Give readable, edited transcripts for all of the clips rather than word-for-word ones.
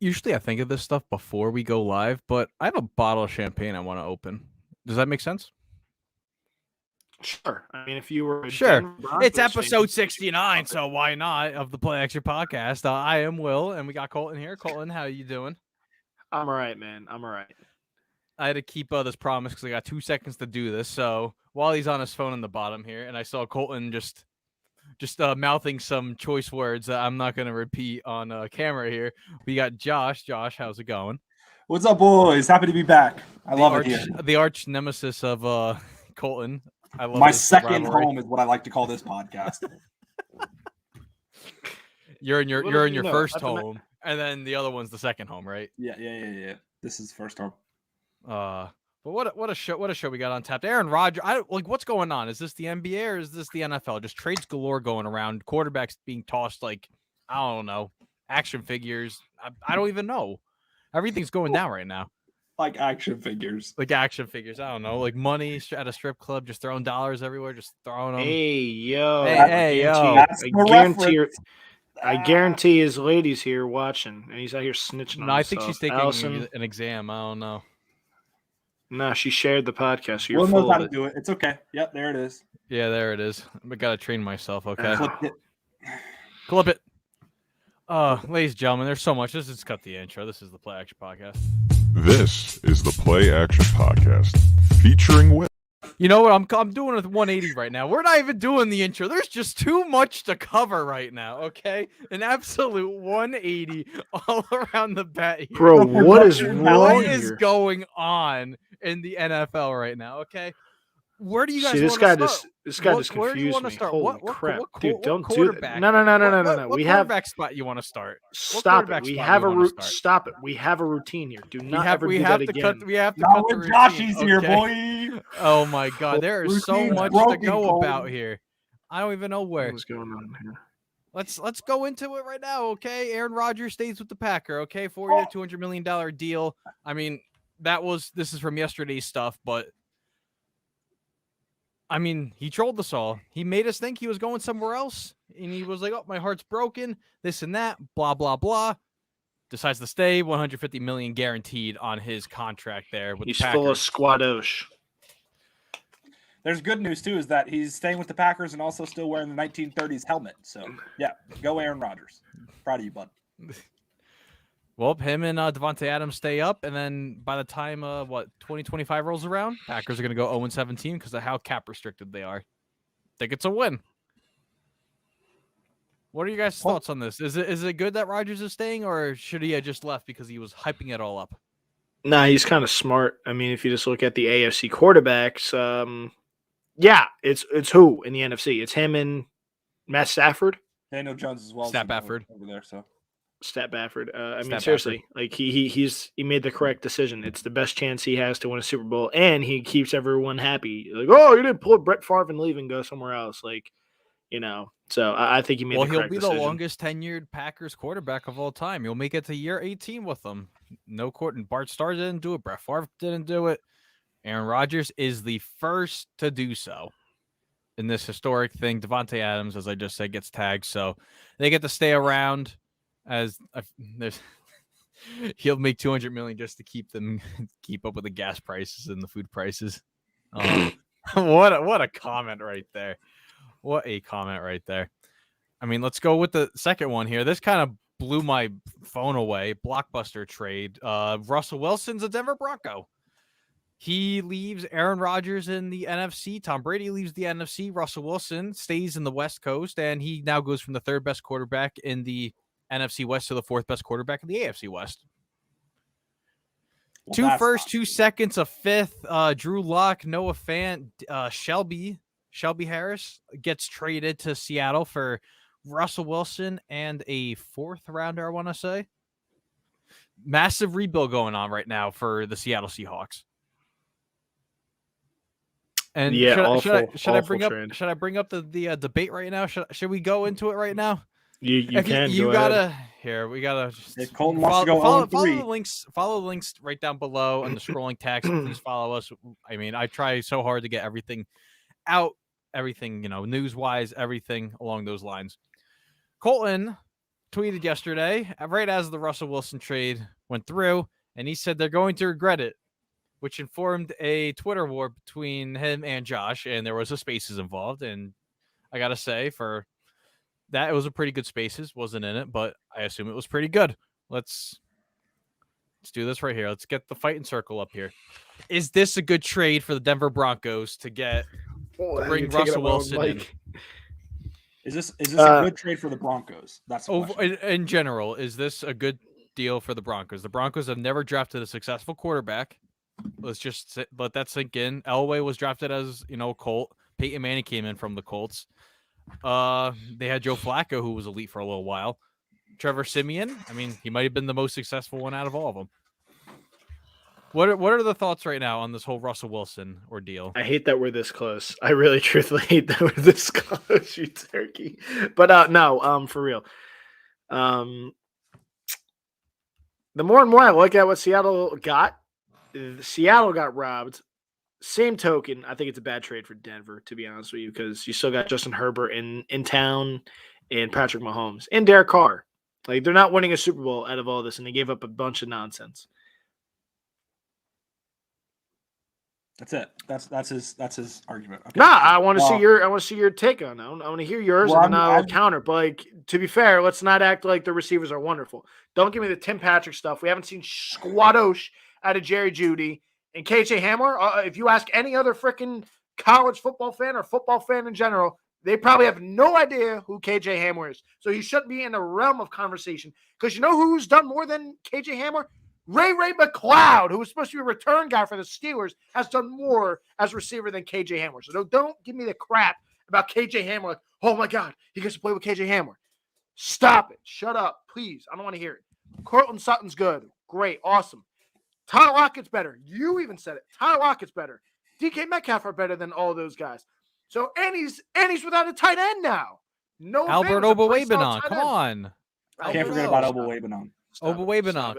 Usually I think of this stuff before we go live, but I have a bottle of champagne I want to open. Does that make sense? Sure. I mean, if you were Sure. Broncos It's episode 69, so why not, of the Play Action Podcast. I am Will, and we got Colton here. Colton, how you doing? I'm all right, man. I'm all right. I had to keep this promise because I got 2 seconds to do this. So while he's on his phone in the bottom here, and I saw Colton just mouthing some choice words that I'm not going to repeat on camera here. We got Josh. Josh, how's it going? What's up, boys? Happy to be back. I love it here. The arch nemesis of Colton. I love my second home is what I like to call this podcast. You're in your first home, and then the other one's the second home, right? Yeah. This is first home. But what a show we got on tap. Aaron Rodgers. What's going on? Is this the NBA or is this the NFL? Just trades galore going around. Quarterbacks being tossed like I don't know, action figures. I don't even know. Everything's going down right now. Like action figures. I don't know. Like money at a strip club, just throwing dollars everywhere, just throwing them. Hey yo. I guarantee his lady's here watching, and he's out here snitching on himself. I think she's taking an exam. I don't know. No, she shared the podcast. So Will knows how to do it. It's okay. Yep, there it is. Yeah, there it is. I gotta train myself. Okay. Clip it. Ladies and gentlemen, there's so much. Let's just cut the intro. This is the Play Action Podcast. This is the Play Action Podcast featuring Will. You know what? I'm doing a 180 right now. We're not even doing the intro. There's just too much to cover right now. Okay, an absolute 180 all around the bat here. Bro, what is going on in the NFL right now? Okay, where do you guys? See, this guy just confused where do you want to me. start? Holy crap, dude! Don't do that. No. What we have quarterback spot you want to start? Stop it. We have Stop it. We have a routine here. Do not ever do that again. We have to cut the routine. Joshy's here, boy. Oh my God, there is so much to go about here. I don't even know where. What's going on here? Let's go into it right now, okay? Aaron Rodgers stays with the Packer, okay? 4-year, $200 million deal. I mean, this is from yesterday's stuff, but I mean, he trolled us all. He made us think he was going somewhere else, and he was like, "Oh, my heart's broken." This and that, blah blah blah. Decides to stay, $150 million guaranteed on his contract there with the Packers. He's full of squadosh. There's good news too, is that he's staying with the Packers and also still wearing the 1930s helmet. So yeah, go Aaron Rodgers. Proud of you, bud. Well, him and Devontae Adams stay up, and then by the time 2025 rolls around, Packers are going to go 0-17 because of how cap restricted they are. Think it's a win. What are you guys' thoughts on this? Is it good that Rodgers is staying, or should he have just left because he was hyping it all up? Nah, he's kind of smart. I mean, if you just look at the AFC quarterbacks, yeah, it's who in the NFC? It's him and Matt Stafford. Daniel Jones as well. Stat Bafford over there, so. Stat Bafford. I mean, seriously, like he made the correct decision. It's the best chance he has to win a Super Bowl, and he keeps everyone happy. Like, oh, you didn't pull Brett Favre and leave and go somewhere else, like, you know. So I think he made the correct decision. Well, he'll be the longest tenured Packers quarterback of all time. He'll make it to year 18 with them. No court, and Bart Starr didn't do it. Brett Favre didn't do it. Aaron Rodgers is the first to do so in this historic thing. Devontae Adams, as I just said, gets tagged, so they get to stay around. He'll make $200 million just to keep up with the gas prices and the food prices. What a comment right there. What a comment right there. I mean, let's go with the second one here. This kind of blew my phone away. Blockbuster trade. Russell Wilson's a Denver Bronco. He leaves Aaron Rodgers in the NFC. Tom Brady leaves the NFC. Russell Wilson stays in the West Coast, and he now goes from the third best quarterback in the NFC West to the fourth best quarterback in the AFC West. Well, 2 firsts, 2 seconds, a fifth. Drew Lock, Noah Fant, Shelby Harris gets traded to Seattle for Russell Wilson and a 4th rounder, I want to say. Massive rebuild going on right now for the Seattle Seahawks. And yeah, should I bring up the debate right now? Should we go into it right now? You can. We gotta if Colton wants to go follow the links. Follow the links right down below and the scrolling text. Please follow us. I mean, I try so hard to get everything out, everything news wise, everything along those lines. Colton tweeted yesterday, right as the Russell Wilson trade went through, and he said they're going to regret it, which informed a Twitter war between him and Josh, and there was a Spaces involved, and I gotta say, for that, it was a pretty good Spaces. Wasn't in it, but I assume it was pretty good. Let's do this right here. Let's get the fighting circle up here. Is this a good trade for the Denver Broncos to bring Russell Wilson in? Is this a good trade for the Broncos? That's the question. In general, is this a good deal for the Broncos? The Broncos have never drafted a successful quarterback. Let's just let that sink in. Elway was drafted as a Colt. Peyton Manning came in from the Colts. They had Joe Flacco, who was elite for a little while. Trevor Siemian, I mean, he might have been the most successful one out of all of them. What are the thoughts right now on this whole Russell Wilson ordeal? I hate that we're this close. I really, truthfully hate that we're this close, you turkey. But no, for real. The more and more I look at what Seattle got robbed. Same token, I think it's a bad trade for Denver, to be honest with you, because you still got Justin Herbert in town and Patrick Mahomes and Derek Carr. Like, they're not winning a Super Bowl out of all this, and they gave up a bunch of nonsense. That's it. That's his argument. Okay. Nah, I want to see your take on it. I want to hear yours, and then I'll counter. But like, to be fair, let's not act like the receivers are wonderful. Don't give me the Tim Patrick stuff. We haven't seen squadosh out of Jerry Jeudy and KJ Hamler. If you ask any other freaking college football fan or football fan in general, they probably have no idea who KJ Hamler is. So he shouldn't be in the realm of conversation. Because you know who's done more than KJ Hamler? Ray McLeod, who was supposed to be a return guy for the Steelers, has done more as receiver than KJ Hamler. So don't give me the crap about KJ Hamler. Like, oh, my God, he gets to play with KJ Hamler. Stop it. Shut up, please. I don't want to hear it. Cortland Sutton's good. Great. Awesome. Tyler Lockett's better. You even said it. Tyler Lockett's better. DK Metcalf are better than all those guys. So, and he's without a tight end now. No Albert Obowebenon. Come on. I can't forget about Obowebenon.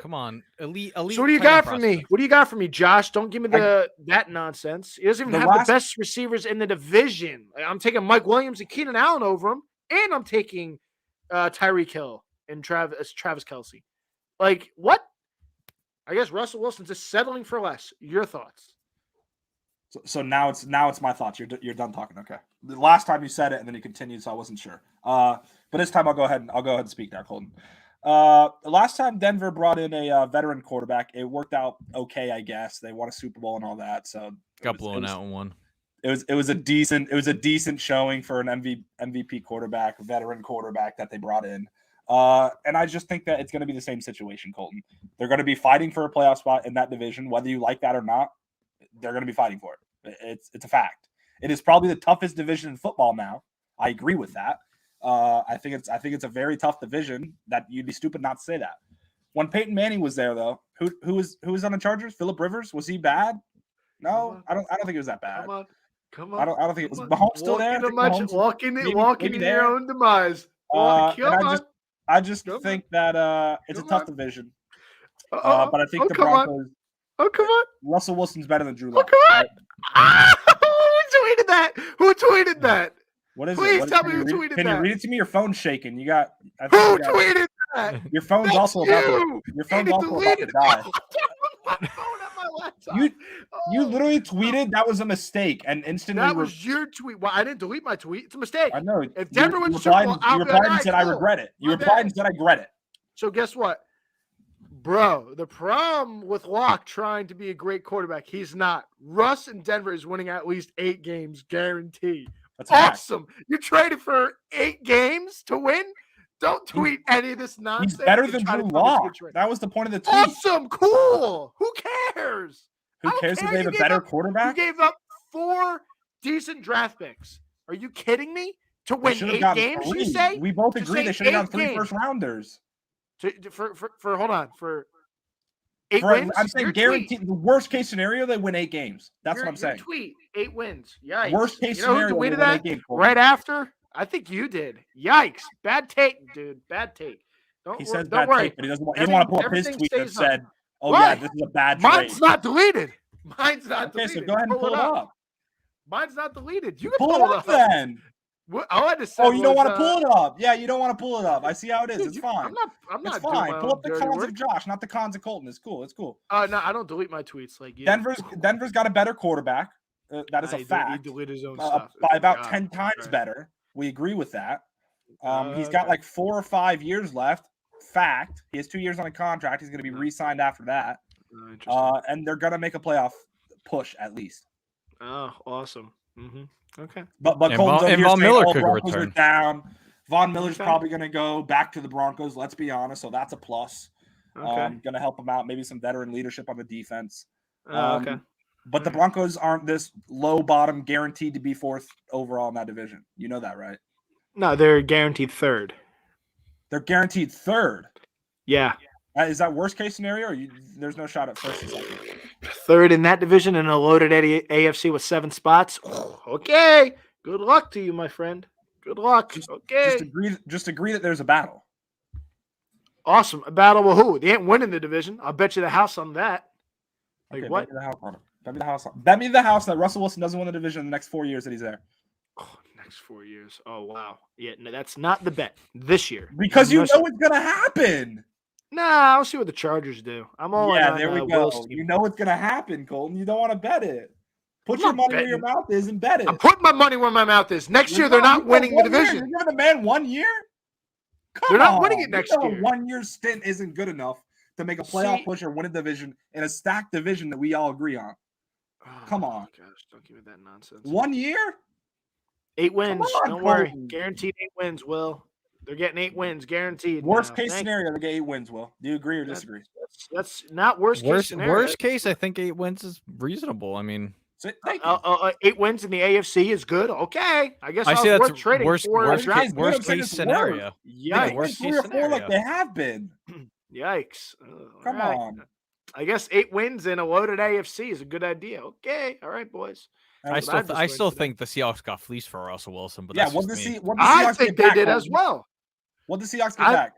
Come on. Elite. So what do you got for me? What do you got for me, Josh? Don't give me that nonsense. He doesn't even have the best receivers in the division. I'm taking Mike Williams and Keenan Allen over him, and I'm taking Tyreek Hill and Travis Kelce. Like, what? I guess Russell Wilson's just settling for less. Your thoughts? So now it's my thoughts. You're done talking. Okay. The last time you said it, and then you continued, so I wasn't sure. But this time I'll go ahead and speak now, Colton. Last time Denver brought in a veteran quarterback, it worked out okay, I guess. They won a Super Bowl and all that, so got blown out in one. It was a decent showing for an MVP quarterback, veteran quarterback that they brought in. And I just think that it's going to be the same situation, Colton. They're going to be fighting for a playoff spot in that division, whether you like that or not. They're going to be fighting for it. It's a fact. It is probably the toughest division in football now. I agree with that. I think it's a very tough division. That you'd be stupid not to say that. When Peyton Manning was there, though, who was on the Chargers? Phillip Rivers, was he bad? No, I don't think it was that bad. Come on. I don't think it was. Mahomes still there. Walking in your own demise. I just think that it's a tough division. But I think the Broncos. Come on. Russell Wilson's better than Drew Lock. Come on. Right? Who tweeted that? What is Please it? tell me who tweeted that. Can you read it to me? Your phone's shaking. Who tweeted that? Your phone's also about to die. You literally tweeted that was a mistake and instantly. That was your tweet. Well, I didn't delete my tweet. It's a mistake. I know. If Denver wins you replied and said I regret it. You replied and said I regret it. So guess what? Bro, the problem with Locke trying to be a great quarterback, he's not. Russ in Denver is winning at least 8 games, guaranteed. That's awesome. You traded for 8 games to win? Don't tweet any of this nonsense. He's better than Drew Lock. That was the point of the tweet. Awesome. Cool. Who cares? Who cares if they have a better quarterback? You gave up 4 decent draft picks. Are you kidding me? To win 8 games, 3. You say? We both agree they should have gotten 3 first-rounders. For hold on, for 8 wins? I'm saying guaranteed. The worst case scenario, they win 8 games. That's what I'm saying. Tweet 8 wins. Yikes. Worst case scenario, who tweeted that right after? I think you did. Yikes. Bad take, dude. Bad take. He says bad take, but he doesn't want to pull up his tweet that said, "Oh yeah, this is a bad trade." Mine's not deleted. Okay, so go ahead and pull it up. Mine's not deleted. You can pull it up then. All I just said Oh, you don't was, want to pull it up. Yeah, you don't want to pull it up. I see how it is. It's fine. I'm not It's doing fine. my Pull own up the dirty cons work. of Josh, not the cons of Colton. It's cool. It's cool. No, I don't delete my tweets like you. Denver's got a better quarterback. That is a He fact. deleted his own stuff. By about God. 10 times Right. better. We agree with that. He's got Okay. like 4 or 5 years left. Fact. He has 2 years on a contract. He's going to be re-signed after that. Interesting. And they're going to make a playoff push at least. Oh, awesome. Mm-hmm. Okay. But And Colton's over here Von saying, Miller oh, could Broncos are return. down. Von Miller's Okay. probably going to go back to the Broncos, let's be honest. So that's a plus. Okay. Going to help him out. Maybe some veteran leadership on the defense. Okay. But the Broncos aren't this low bottom guaranteed to be 4th overall in that division. You know that, right? No, they're guaranteed 3rd. They're guaranteed 3rd. Yeah. Is that worst case scenario, or there's no shot at 1st and 2nd? 3rd in that division and a loaded AFC with 7 spots. Okay. Good luck to you, my friend. Good luck. Okay. Just agree that there's a battle. Awesome. A battle with who? They ain't winning the division. I'll bet you the house on that. Like Okay, what? Bet me the house on it. Bet me the house that Russell Wilson doesn't win the division in the next 4 years that he's there. Oh, next 4 years. Oh, wow. Yeah, no, that's not the bet this year. Because you know it's going to happen. Nah, I'll see what the Chargers do. I'm all Yeah, on there we Will's go. team. You know it's going to happen, Colton. You don't want to bet it. Put I'm your not money where betting. your mouth is and bet it. I'm putting my money where my mouth is. Next year, they're not winning the division. You're giving the man 1 year? They're not winning it next year. A 1 year stint isn't good enough to make a playoff push or win a division in a stacked division that we all agree on. Oh, Come on. Gosh, don't give me that nonsense. 1 year? 8 wins. on, Don't worry. Colton. Guaranteed 8 wins, Will. They're getting 8 wins, guaranteed. Worst now. case Thank scenario, they get 8 wins, Will. Do you agree or That's- disagree? That's not worst case scenario. Worst case, I think 8 wins is reasonable. I mean, Thank you. 8 wins in the AFC is good. Okay. I guess I I see was that's worth trading worst for a case- draft. good, I'm worst saying case it's scenario. Yikes. worst Three case or 4 like scenario. they have been. Yikes. Come All right. on. I guess 8 wins in a loaded AFC is a good idea. Okay. All right, boys. I That's what I've still just still learned today. think the Seahawks got fleeced for Russell Wilson, but Yeah, that's what just the me. Seahawks I think get they back, did as Colton? well. What did the Seahawks get back?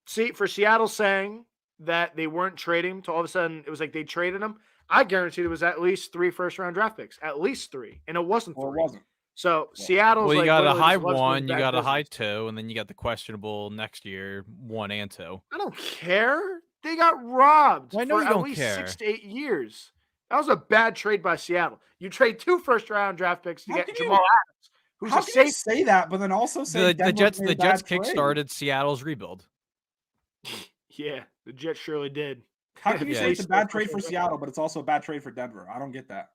See, for Seattle saying that they weren't trading him to all of a sudden it was like they traded him. I guaranteed it was at least 3 first-round draft picks, at least 3, and it wasn't 3. Or it wasn't? So Seattle's Well, you like got a literally high just loves 1, doing you bad got a high business. 2, and then you got the questionable next year 1 and 2. I don't care. They got robbed Well, I know for you at don't least care. 6 to 8 years. That was a bad trade by Seattle. You trade 2 first-round draft picks to How get can you- Jamal Adams, who's How a can you safe. say that, but then also say The Denver Jets made the a Jets bad trade? kickstarted Seattle's rebuild. Yeah, the Jets surely did. How can you Yeah. say it's a bad trade for Seattle, but it's also a bad trade for Denver? I don't get that.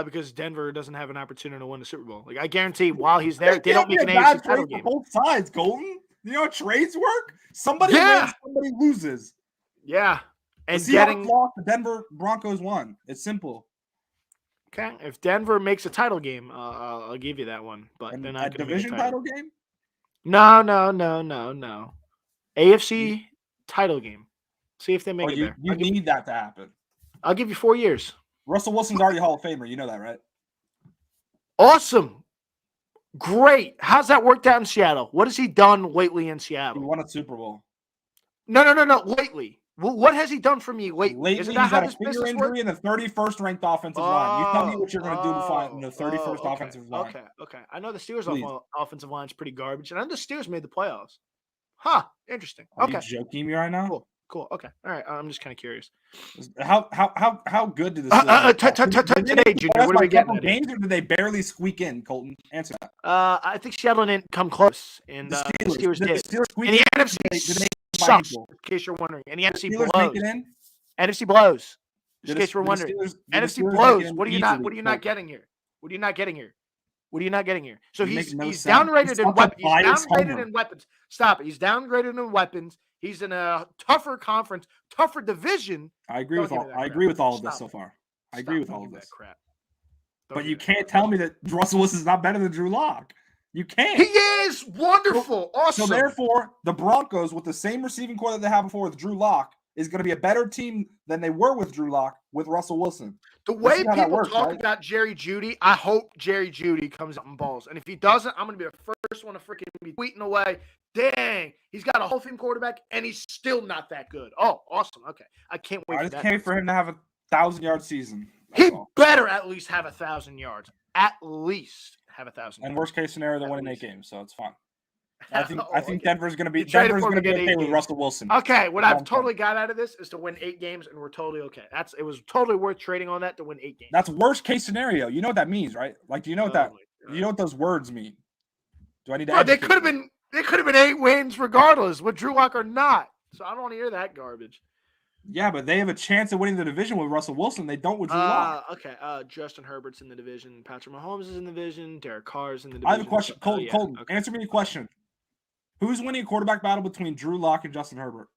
Because Denver doesn't have an opportunity to win the Super Bowl. Like I guarantee, while he's there, they don't can't make be an a bad AFC title trade game. for both sides, Colton. You know how trades work? Somebody Yeah. wins, somebody loses. Yeah, The and Seahawks getting lost, the Denver Broncos won. It's simple. okay. If Denver makes a title game, I'll give you that one. But And they're a not going to make a division title. title game? No. AFC title game. See if they make Oh, it you there. you need that to happen. I'll give you 4 years. Russell Wilson's already a Hall of Famer. You know that, right? Awesome. Great. How's that worked out in Seattle? What has he done lately in He Seattle? won a Super Bowl. No. Lately. Well, what has he done for me lately? Lately, Isn't he's that how had a this finger business injury works? and the 31st ranked offensive line. You tell me what you're going to do to find the 31st okay, offensive line. Okay. I know the Steelers' Please. offensive line is pretty garbage, and I know the Steelers made the playoffs. Huh. Interesting. Are Okay. you joking me right now? Cool. Okay. All right. I'm just kind of curious. How good did the Steelers Today, Junior, what are we getting at? games, or did they barely squeak in? Colton, answer that. I think Seattle didn't come close, and The the Steelers did did. the Steelers squeak And the in? NFC Did they by sucks, people? in case you're wondering. And the NFC Steelers blows. make it in? NFC blows. Did In the- case you're did the wondering. Steelers- did the NFC Steelers make blows. it in What are you not? easily? What are you not getting here? What are you not getting here? What are you not getting here? So You he's make no he's sense. downgraded It's in such a weapons. He's biased downgraded homer. in weapons. Stop it. He's downgraded in weapons. He's in a tougher conference, tougher division. I agree Don't with give me all. that I crap. agree with all of this Stop so it. far. I Stop. agree with Don't all give of me this. that crap. Don't But give you me that can't crap. tell me that Russell Wilson's not better than Drew Lock. You can't. He is wonderful. Awesome. So therefore, the Broncos, with the same receiving core that they had before with Drew Lock, is going to be a better team than they were with Drew Lock with Russell Wilson. The way see how that people works, talk right? about Jerry Jeudy, I hope Jerry Jeudy comes out and balls. And if he doesn't, I'm going to be the first one to freaking be tweeting away. Dang, he's got a Hall of Fame quarterback, and he's still not that good. Oh, awesome. Okay. I can't wait I for just that. can't wait for him to have a 1,000-yard season. He That's all. better at least have 1,000 yards. At least have 1,000. And worst case scenario, they're At winning 8 least. games, so it's fine. I think Okay. Denver's going to be You traded for him to get okay 8 with games. Russell Wilson. Okay, what Long I've totally got out of this is to win 8 games, and we're totally okay. It was totally worth trading on that to win 8 games. That's worst case scenario. You know what that means, right? Like, do you know what you know what those words mean? Do I need to? Bro, they could have been 8 wins regardless, with Drew Lock or not. So I don't want to hear that garbage. Yeah, but they have a chance of winning the division with Russell Wilson. They don't with Drew Lock. Okay. Justin Herbert's in the division. Patrick Mahomes is in the division. Derek Carr's in the division. I have a question. Colton, Okay. answer me a question. Who's winning a quarterback battle between Drew Lock and Justin Herbert?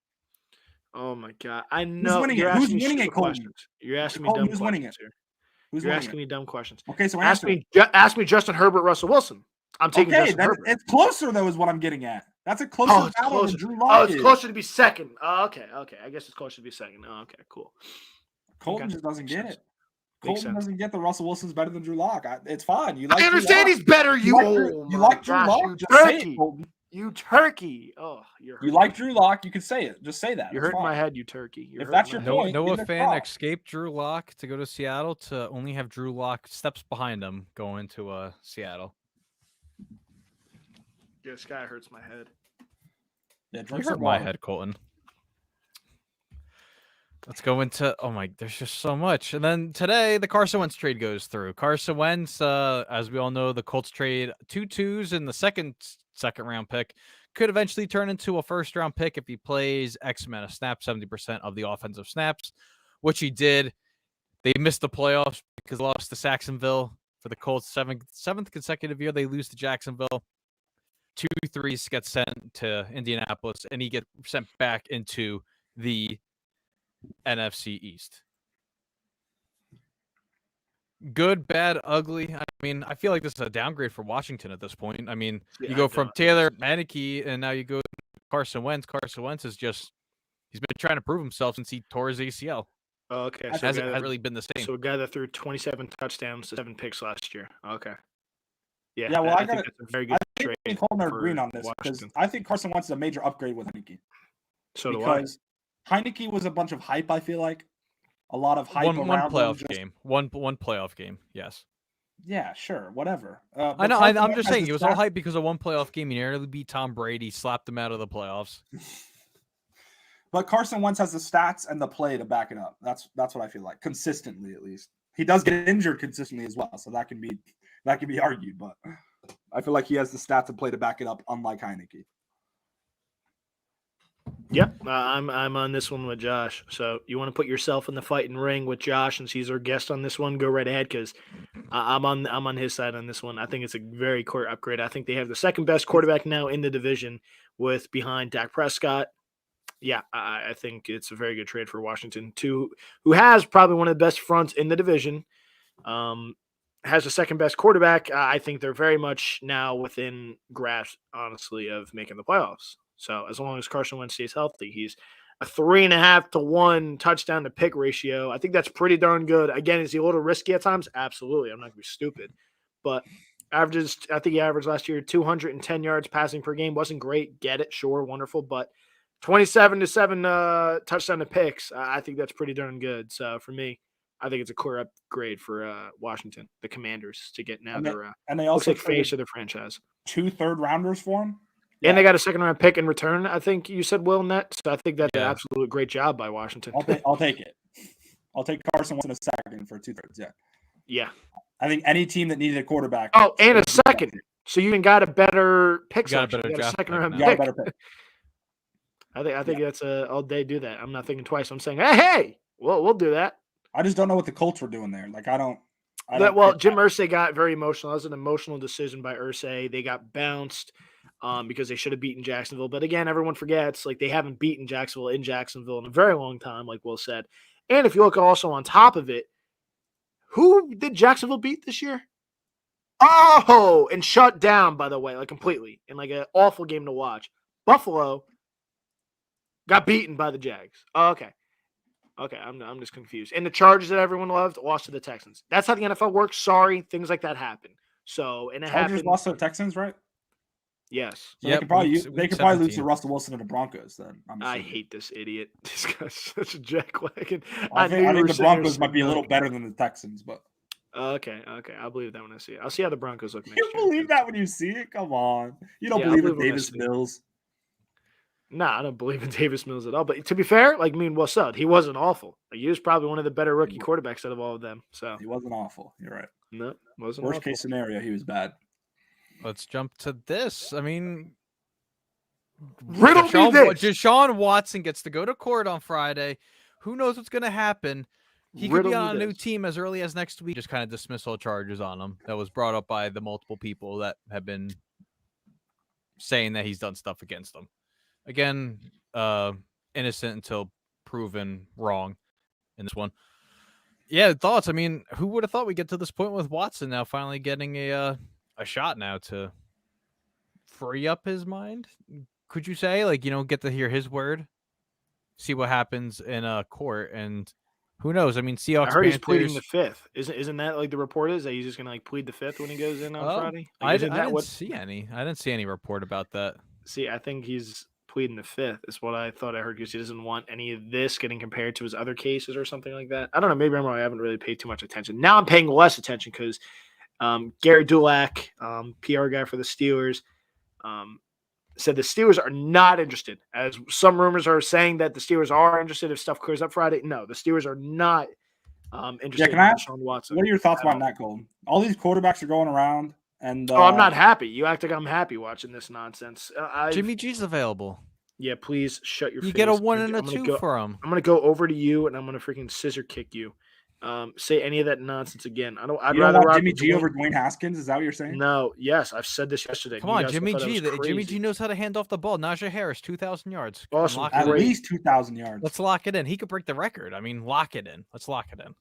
Oh my God! I know Who's winning it, Colton? You're asking me dumb who's winning questions it? here. You're asking me dumb questions. Okay, so ask me Justin Herbert, Russell Wilson. I'm taking Justin Herbert. It's closer though, is what I'm getting at. That's a closer battle than Drew Lock. Oh, it's closer to be second. Oh, okay. I guess it's closer to be second. Oh, okay, cool. Colton just doesn't get it. Colton doesn't get the Russell Wilson's better than Drew Lock. It's fine. I understand he's better. You like Drew Lock? You just say it, Colton. You turkey. Oh, you like Drew Lock? You can say it. Just say that. You're hurting my head, you turkey. If that's your point, Noah Fan escaped Drew Lock to go to Seattle to only have Drew Lock steps behind him going to Seattle. Yeah, this guy hurts my head. Yeah, you hurt my head, Colton. Let's go into there's just so much. And then today the Carson Wentz trade goes through. Carson Wentz, as we all know, the Colts trade 2 2s in the second round pick. Could eventually turn into a first round pick if he plays X amount of snaps, 70% of the offensive snaps, which he did. They missed the playoffs because they lost to Jacksonville for the Colts. Seventh consecutive year they lose to Jacksonville. 2 3s get sent to Indianapolis, and he gets sent back into the NFC East. Good, bad, ugly. I mean, I feel like this is a downgrade for Washington at this point. I mean, you go from Taylor Maneke, and now you go to Carson Wentz. Carson Wentz is he's been trying to prove himself since he tore his ACL. Oh, okay. So hasn't really been the same. So a guy that threw 27 touchdowns to 7 picks last year. Okay. Yeah, well, I think that's a very good trade. I think Colton are agreeing on this because I think Carson Wentz is a major upgrade with Heineke. So do I. Because Heineke was a bunch of hype, I feel like. A lot of hype one around playoff game. One playoff game, yes. Yeah, sure, whatever. I know. I'm just saying it was all hype because of one playoff game. He nearly beat Tom Brady, slapped him out of the playoffs. But Carson Wentz has the stats and the play to back it up. That's what I feel like, consistently at least. He does get injured consistently as well, so that can be argued. But I feel like he has the stats and play to back it up, unlike Heineke. Yep, I'm on this one with Josh. So you want to put yourself in the fighting ring with Josh, and he's our guest on this one. Go right ahead, because I'm on his side on this one. I think it's a very core upgrade. I think they have the second best quarterback now in the division, with behind Dak Prescott. Yeah, I think it's a very good trade for Washington, who has probably one of the best fronts in the division. Has the second best quarterback. I think they're very much now within grasp, honestly, of making the playoffs. So as long as Carson Wentz stays healthy, he's a 3.5 to 1 touchdown to pick ratio. I think that's pretty darn good. Again, is he a little risky at times? Absolutely. I'm not gonna be stupid, but I think he averaged last year 210 yards passing per game. Wasn't great. Get it? Sure, wonderful, but 27 to 7 touchdown to picks. I think that's pretty darn good. So for me, I think it's a core upgrade for Washington, the Commanders, to get now and they also face of the franchise. 2 third-rounders for him. And they got a second-round pick in return, I think you said, Will, net. So I think that's an absolute great job by Washington. I'll take it. I'll take Carson Wentz in a second for 2 thirds. Yeah. Yeah. I think any team that needed a quarterback. Oh, and a second. So you even got a better pick. Got a second-round pick. Got a better pick. I think that's all they do that. I'm not thinking twice. I'm saying, hey, we'll do that. I just don't know what the Colts were doing there. Like, I don't. Jim Irsay got very emotional. That was an emotional decision by Irsay. They got bounced because they should have beaten Jacksonville. But again, everyone forgets, like, they haven't beaten Jacksonville in a very long time, like Will said. And if you look also on top of it, who did Jacksonville beat this year? Oh, and shut down, by the way, like completely, in like an awful game to watch. Buffalo got beaten by the Jags. Oh, okay. Okay, I'm just confused. And the Chargers that everyone loved lost to the Texans. That's how the NFL works. Sorry, things like that happen. So, and it Chargers happened. lost to the Texans, right? Yes. So they could probably lose to Russell Wilson and the Broncos then. I hate this idiot. This guy's such a jackwagon. I think the Broncos might be a little better than the Texans, but Okay. I'll believe that when I see it. I'll see how the Broncos look next You year. believe that when you see it? Come on. You don't Yeah, I believe in believe when I Davis see it. Mills? Nah, I don't believe in Davis Mills at all. But to be fair, like, I mean, well said. He wasn't awful. Like, he was probably one of the better rookie quarterbacks out of all of them. So He wasn't awful. You're right. no, wasn't Worst awful. case scenario, he was bad. Let's jump to this. I mean, Riddle me this. Deshaun Watson gets to go to court on Friday. Who knows what's going to happen? He could be on a new team as early as next week. Just kind of dismissal charges on him. That was brought up by the multiple people that have been saying that he's done stuff against them. Again, innocent until proven wrong in this one. Yeah, thoughts. I mean, who would have thought we'd get to this point with Watson now finally getting a shot now to free up his mind? Could you say, like, get to hear his word, see what happens in a court, and who knows? I mean, Seahawks. I heard he's pleading the fifth. Isn't that like the report is that he's just gonna like plead the fifth when he goes in on Friday? Like, I didn't see any report about that. See, I think he's pleading the fifth is what I thought I heard, because he doesn't want any of this getting compared to his other cases or something like that. I don't know. Maybe I'm wrong. I haven't really paid too much attention. Now I'm paying less attention because Gary Dulac, PR guy for the Steelers, said the Steelers are not interested. As some rumors are saying that the Steelers are interested if stuff clears up Friday. No, the Steelers are not interested can I in ask, Deshaun Watson. what are your thoughts on that, Colton? All these quarterbacks are going around, and I'm not happy. You act like I'm happy watching this nonsense. Jimmy G's available. Yeah, please shut your face. You get a 1 and a 2 for him. I'm gonna go over to you and I'm gonna freaking scissor kick you. Say any of that nonsense again. I'd rather want Jimmy G over Dwayne Haskins. Is that what you're saying? No. Yes, I've said this yesterday. Come on, Jimmy G. Jimmy G knows how to hand off the ball. Najee Harris, 2,000 yards. Awesome. At least 2,000 yards. Let's lock it in. He could break the record. I mean, lock it in. Let's lock it in.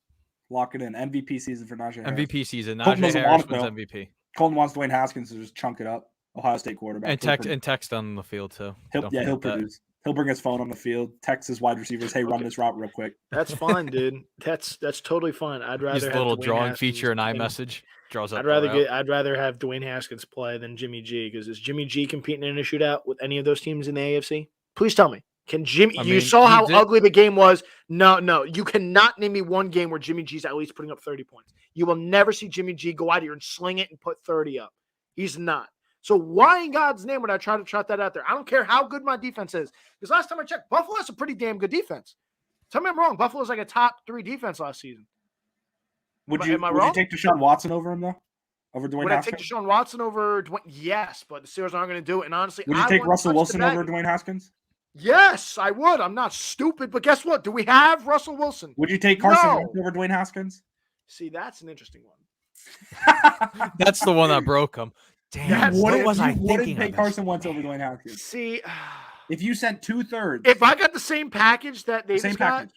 Lock it in. MVP season for Najee Harris. MVP season. Najee Harris wins MVP. Colton wants Dwayne Haskins to just chunk it up. Ohio State quarterback. And text on the field too. He'll produce. He'll bring his phone on the field, text his wide receivers, "Hey, run this route real quick." That's fine, dude. That's totally fine. I'd rather have a little drawing feature in iMessage draws up. I'd rather have Dwayne Haskins play than Jimmy G, because is Jimmy G competing in a shootout with any of those teams in the AFC? Please tell me. Can Jimmy? You saw how ugly the game was. No, you cannot name me one game where Jimmy G's at least putting up 30 points. You will never see Jimmy G go out here and sling it and put 30 up. He's not. So why in God's name would I try to trot that out there? I don't care how good my defense is. Because last time I checked, Buffalo has a pretty damn good defense. Tell me I'm wrong. Buffalo's like a top 3 defense last season. Would you take Deshaun Watson over him, though? Over Dwayne Haskins? Would I take Deshaun Watson over Dwayne? Yes, but the Steelers aren't going to do it. And honestly, would you take Russell Wilson over Dwayne Haskins? Yes, I would. I'm not stupid. But guess what? Do we have Russell Wilson? Would you take Carson Wentz over Dwayne Haskins? That's an interesting one. That's the one that broke him. Damn, what was I thinking? Wouldn't take Carson Wentz over Dwayne Haskins. See, if you sent 2/3, if I got the same package that they same package,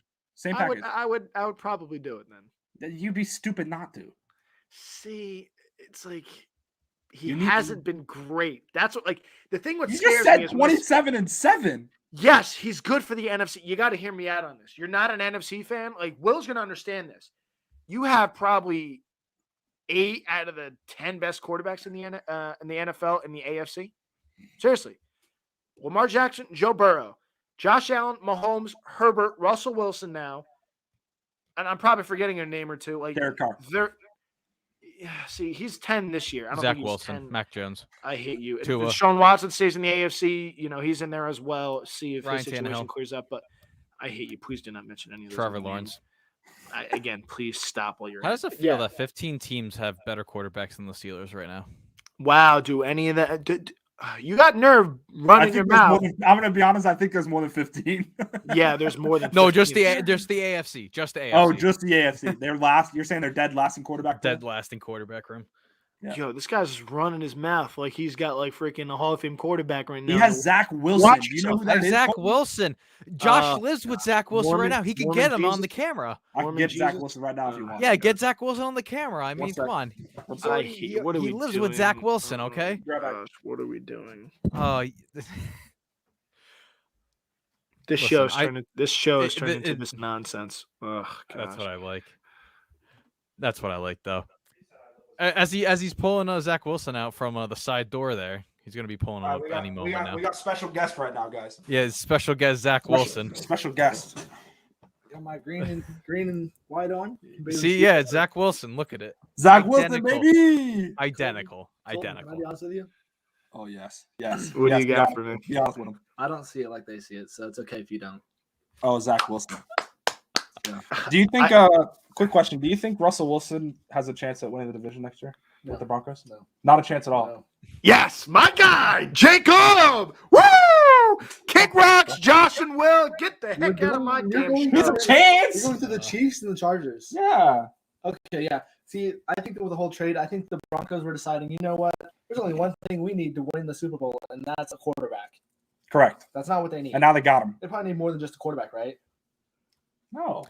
I would probably do it then. You'd be stupid not to. See, it's like he hasn't been great. That's what, like, the thing with you just said 27-7. Yes, he's good for the NFC. You got to hear me out on this. You're not an NFC fan. Like, Will's gonna understand this. You have probably 8 out of the 10 best quarterbacks in the NFL and the AFC. Seriously. Lamar Jackson, Joe Burrow, Josh Allen, Mahomes, Herbert, Russell Wilson now. And I'm probably forgetting a name or two. Like Derek Carr. See, he's 10 this year. I don't Zach think he's Wilson, 10. Mac Jones. I hate you. Tua. If Deshaun Watson stays in the AFC, he's in there as well. See if Ryan his situation Tannehill. clears up. But I hate you. Please do not mention any of those. Trevor Lawrence. Again, please stop while you're. How does it feel that 15 teams have better quarterbacks than the Steelers right now? Wow, do any of that? You got nerve running your mouth. I'm going to be honest. I think there's more than 15. Yeah, there's more than 15. No, just the AFC. Just the AFC. Oh, just the AFC. They're last. You're saying they're dead last in quarterback room? Dead last in quarterback room. Yeah. Yo, this guy's just running his mouth like he's got like freaking a Hall of Fame quarterback right now. He has Zach Wilson. Watch You know who that is? Zach Wilson. Josh lives with Zach Wilson right now. He can get him on the camera. I can get Zach Wilson right now if you want. Yeah, get Zach Wilson on the camera. I mean, come on. He lives with Zach Wilson, okay? Gosh, what are we doing? Oh, this show is turning into this nonsense. Ugh, that's what I like. That's what I like, though. As he's pulling Zach Wilson out from the side door there, he's going to be pulling him up any moment now. We got special guest right now, guys. Yeah, special guest Zach Wilson. Special guest. Got my green and white on. See, yeah, it's Zach Wilson. Look at it. Zach Wilson, Identical. baby. Identical. Colton, can I be honest with you? Oh yes, yes. What yes, do you got for me? Be honest with him. I don't see it like they see it, so it's okay if you don't. Oh, Zach Wilson. Yeah. Do you think? Quick question: do you think Russell Wilson has a chance at winning the division next year with the Broncos? No. Not a chance at all. No. Yes, my guy, Jacob. Woo! Kick rocks, Josh and Will. Get the heck out of my damn He has show. a chance. You're going to the Chiefs and the Chargers. Yeah. Okay, yeah. See, I think with the whole trade, I think the Broncos were deciding, you know what? There's only one thing we need to win the Super Bowl, and that's a quarterback. Correct. That's not what they need. And now they got him. They probably need more than just a quarterback, right? No.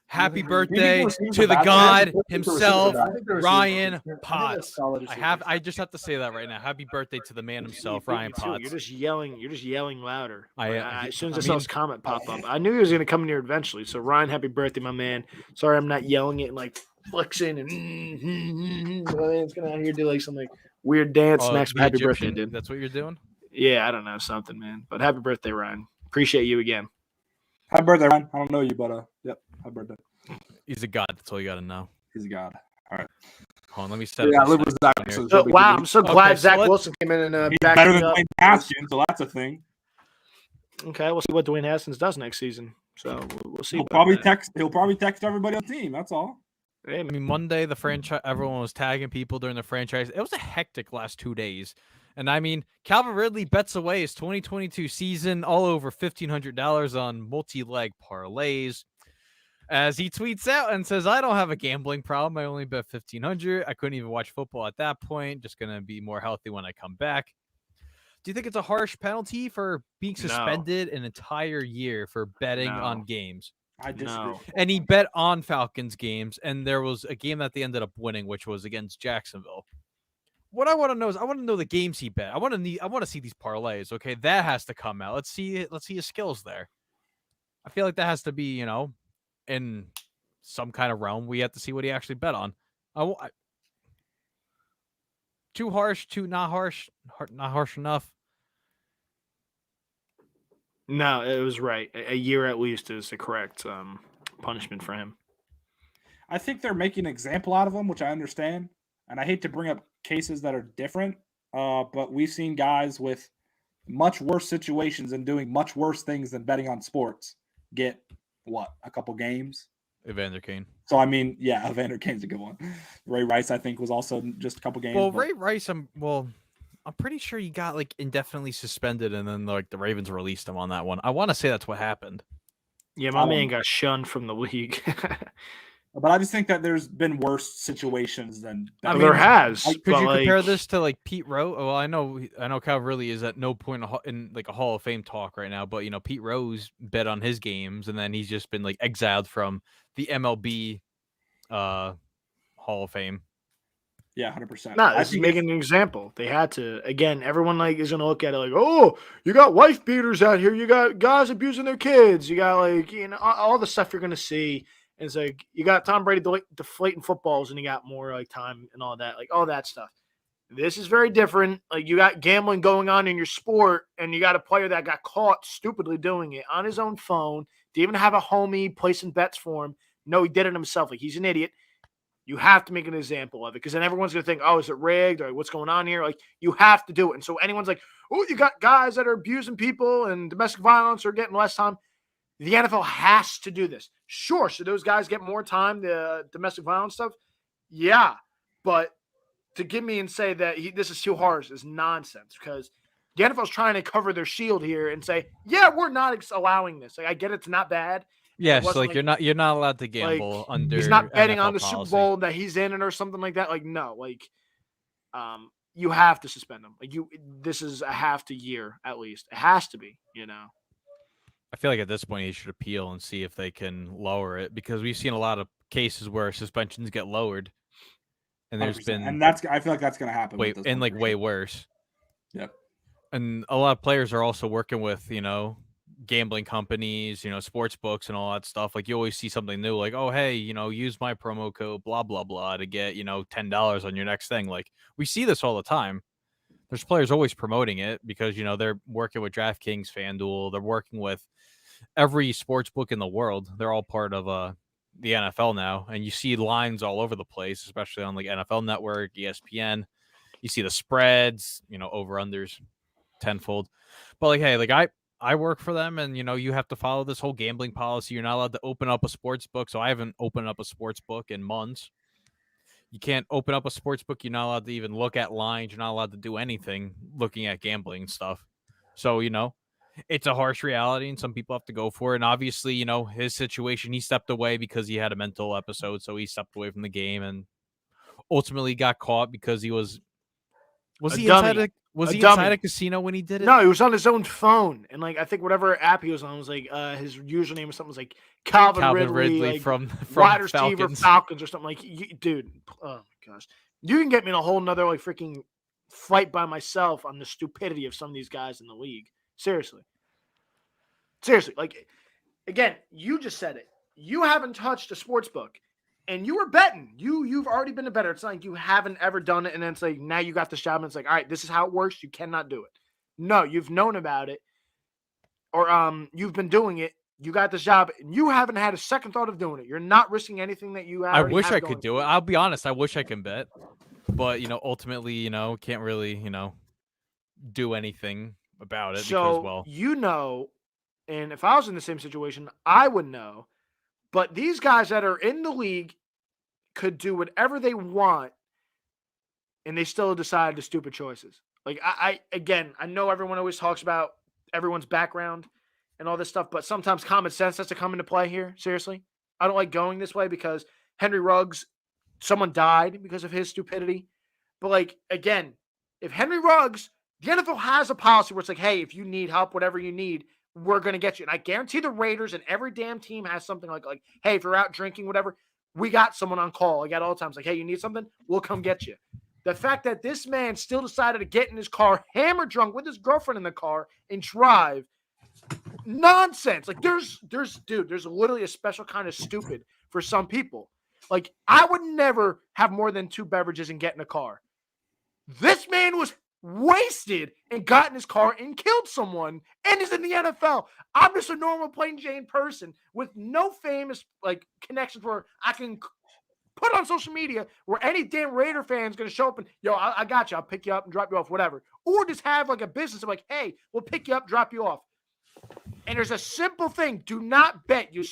Happy Do you think birthday the receivers to are the bad? God I think the receivers himself, are bad. I think the receivers- Ryan I think they're Potts. solid receivers. I just have to say that right now. Happy birthday to the man himself, Ryan You're Potts. just yelling. You're just yelling louder. I, As soon as I I saw mean- his comment pop up, I knew he was going to come in here eventually. So Ryan, happy birthday, my man. Sorry, I'm not yelling it and like flexing and it's going to out here do like some like weird dance Oh, next. the Happy birthday, Egyptian, dude. That's what you're doing? Yeah, I don't know something, man. But happy birthday, Ryan. Appreciate you again. Happy birthday, Ryan. I don't know you, but yep. Happy birthday. He's a God. That's all you got to know. He's a god. Hold on, let me set Yeah, up I live with Zach. here. So So, wow, I'm so glad Okay, so Zach let's- Wilson came in and he's backed better me than up. Dwayne Haskins, so that's a thing. Okay, we'll see what Dwayne Haskins does next season. So we'll see. He'll about probably that. text. He'll probably text everybody on the team. That's all. Hey, I mean, Monday, the franchise, everyone was tagging people during the franchise. It was a hectic last 2 days. And I mean, Calvin Ridley bets away his 2022 season all over $1,500 on multi-leg parlays. As he tweets out and says, I don't have a gambling problem. I only bet $1,500. I couldn't even watch football at that point. Just going to be more healthy when I come back. Do you think it's a harsh penalty for being No. suspended an entire year for betting No. on games? I disagree. No. And he bet on Falcons games, and there was a game that they ended up winning, which was against Jacksonville. What I want to know is, I want to know the games he bet. I want to see these parlays. Okay, that has to come out. Let's see his skills there. I feel like that has to be, in some kind of realm. We have to see what he actually bet on. Too harsh, too not harsh, not harsh enough. No, it was right. A year at least is the correct punishment for him. I think they're making an example out of him, which I understand. And I hate to bring up cases that are different, but we've seen guys with much worse situations and doing much worse things than betting on sports get, a couple games? Evander Kane. So, I mean, yeah, Evander Kane's a good one. Ray Rice, I think, was also just a couple games. Well, but- Ray Rice, I'm pretty sure he got indefinitely suspended, and then the Ravens released him on that one. I want to say that's what happened. Yeah, my man got shunned from the league. But I just think that there's been worse situations than that. There has. Could but, you like, compare this to Pete Rose? Well, I know Cal really is at no point in a Hall of Fame talk right now, but Pete Rose bet on his games, and then he's just been exiled from the MLB Hall of Fame. Yeah, 100%. No, this is making an example. They had to. Again, everyone is going to look at it oh, you got wife beaters out here. You got guys abusing their kids. You got all the stuff you're going to see. And it's you got Tom Brady deflating footballs, and you got more time and all that, all that stuff. This is very different. You got gambling going on in your sport, and you got a player that got caught stupidly doing it on his own phone. Didn't even have a homie placing bets for him. No, he did it himself. He's an idiot. You have to make an example of it, because then everyone's going to think, oh, is it rigged? Or what's going on here? You have to do it. And so anyone's oh, you got guys that are abusing people and domestic violence are getting less time. The NFL has to do this. Sure, should those guys get more time, the domestic violence stuff? Yeah, but to give me and say that this is too harsh is nonsense, because the NFL is trying to cover their shield here and say, yeah, we're not allowing this. I get it's not bad. Yes, wasn't you're not allowed to gamble under. He's not betting NFL on the policy. Super Bowl that he's in or something like that. No, you have to suspend him. This is a half to year at least. It has to be. I feel like at this point he should appeal and see if they can lower it, because we've seen a lot of cases where suspensions get lowered, and there's 100%. been and I feel like that's going to happen. way with this and one for way sure. worse. Yep. And a lot of players are also working with gambling companies, sports books and all that stuff. You always see something new, oh hey, use my promo code blah blah blah to get $10 on your next thing. We see this all the time. There's players always promoting it because they're working with DraftKings, FanDuel, they're working with every sports book in the world, they're all part of the NFL now, and you see lines all over the place, especially on like NFL Network, ESPN. You see the spreads, over unders tenfold. But like, hey, like I work for them, and you have to follow this whole gambling policy. You're not allowed to open up a sports book, so I haven't opened up a sports book in months. You can't open up a sports book. You're not allowed to even look at lines. You're not allowed to do anything looking at gambling stuff. So, it's a harsh reality, and some people have to go for it. And obviously, his situation, he stepped away because he had a mental episode. So he stepped away from the game and ultimately got caught because he was he inside a casino when he did it? No, he was on his own phone, and like I think whatever app he was on was like his username or something was like Calvin Ridley like, from wide receiver Falcons. Falcons or something like. Dude, oh my gosh, you can get me in a whole nother like freaking fight by myself on the stupidity of some of these guys in the league. Seriously, like again, you just said it. You haven't touched a sports book. And you were betting. You've already been a bettor. It's not like you haven't ever done it, and then it's like now you got this job, and it's like, all right, this is how it works. You cannot do it. No, you've known about it, or you've been doing it. You got this job, and you haven't had a second thought of doing it. You're not risking anything that you. I wish I could do it. I'll be honest. I wish I can bet, but ultimately, can't really, do anything about it so, because, and if I was in the same situation, I would know. But these guys that are in the league could do whatever they want, and they still decide the stupid choices. Like, I know everyone always talks about everyone's background and all this stuff, but sometimes common sense has to come into play here. Seriously. I don't like going this way because Henry Ruggs, someone died because of his stupidity. But, like, again, if Henry Ruggs, the NFL has a policy where it's like, hey, if you need help, whatever you need, we're going to get you. And I guarantee the Raiders and every damn team has something like, hey, if you're out drinking, whatever, we got someone on call. I got all the times like, hey, you need something? We'll come get you. The fact that this man still decided to get in his car, hammer drunk with his girlfriend in the car and drive, nonsense. Like there's literally a special kind of stupid for some people. Like I would never have more than 2 beverages and get in a car. This man was wasted and got in his car and killed someone and is in the NFL. I'm just a normal plain Jane person with no famous like connections where I can put on social media where any damn Raider fan is going to show up and, I got you. I'll pick you up and drop you off, whatever. Or just have like a business of like, hey, we'll pick you up, drop you off. And there's a simple thing. Do not bet. You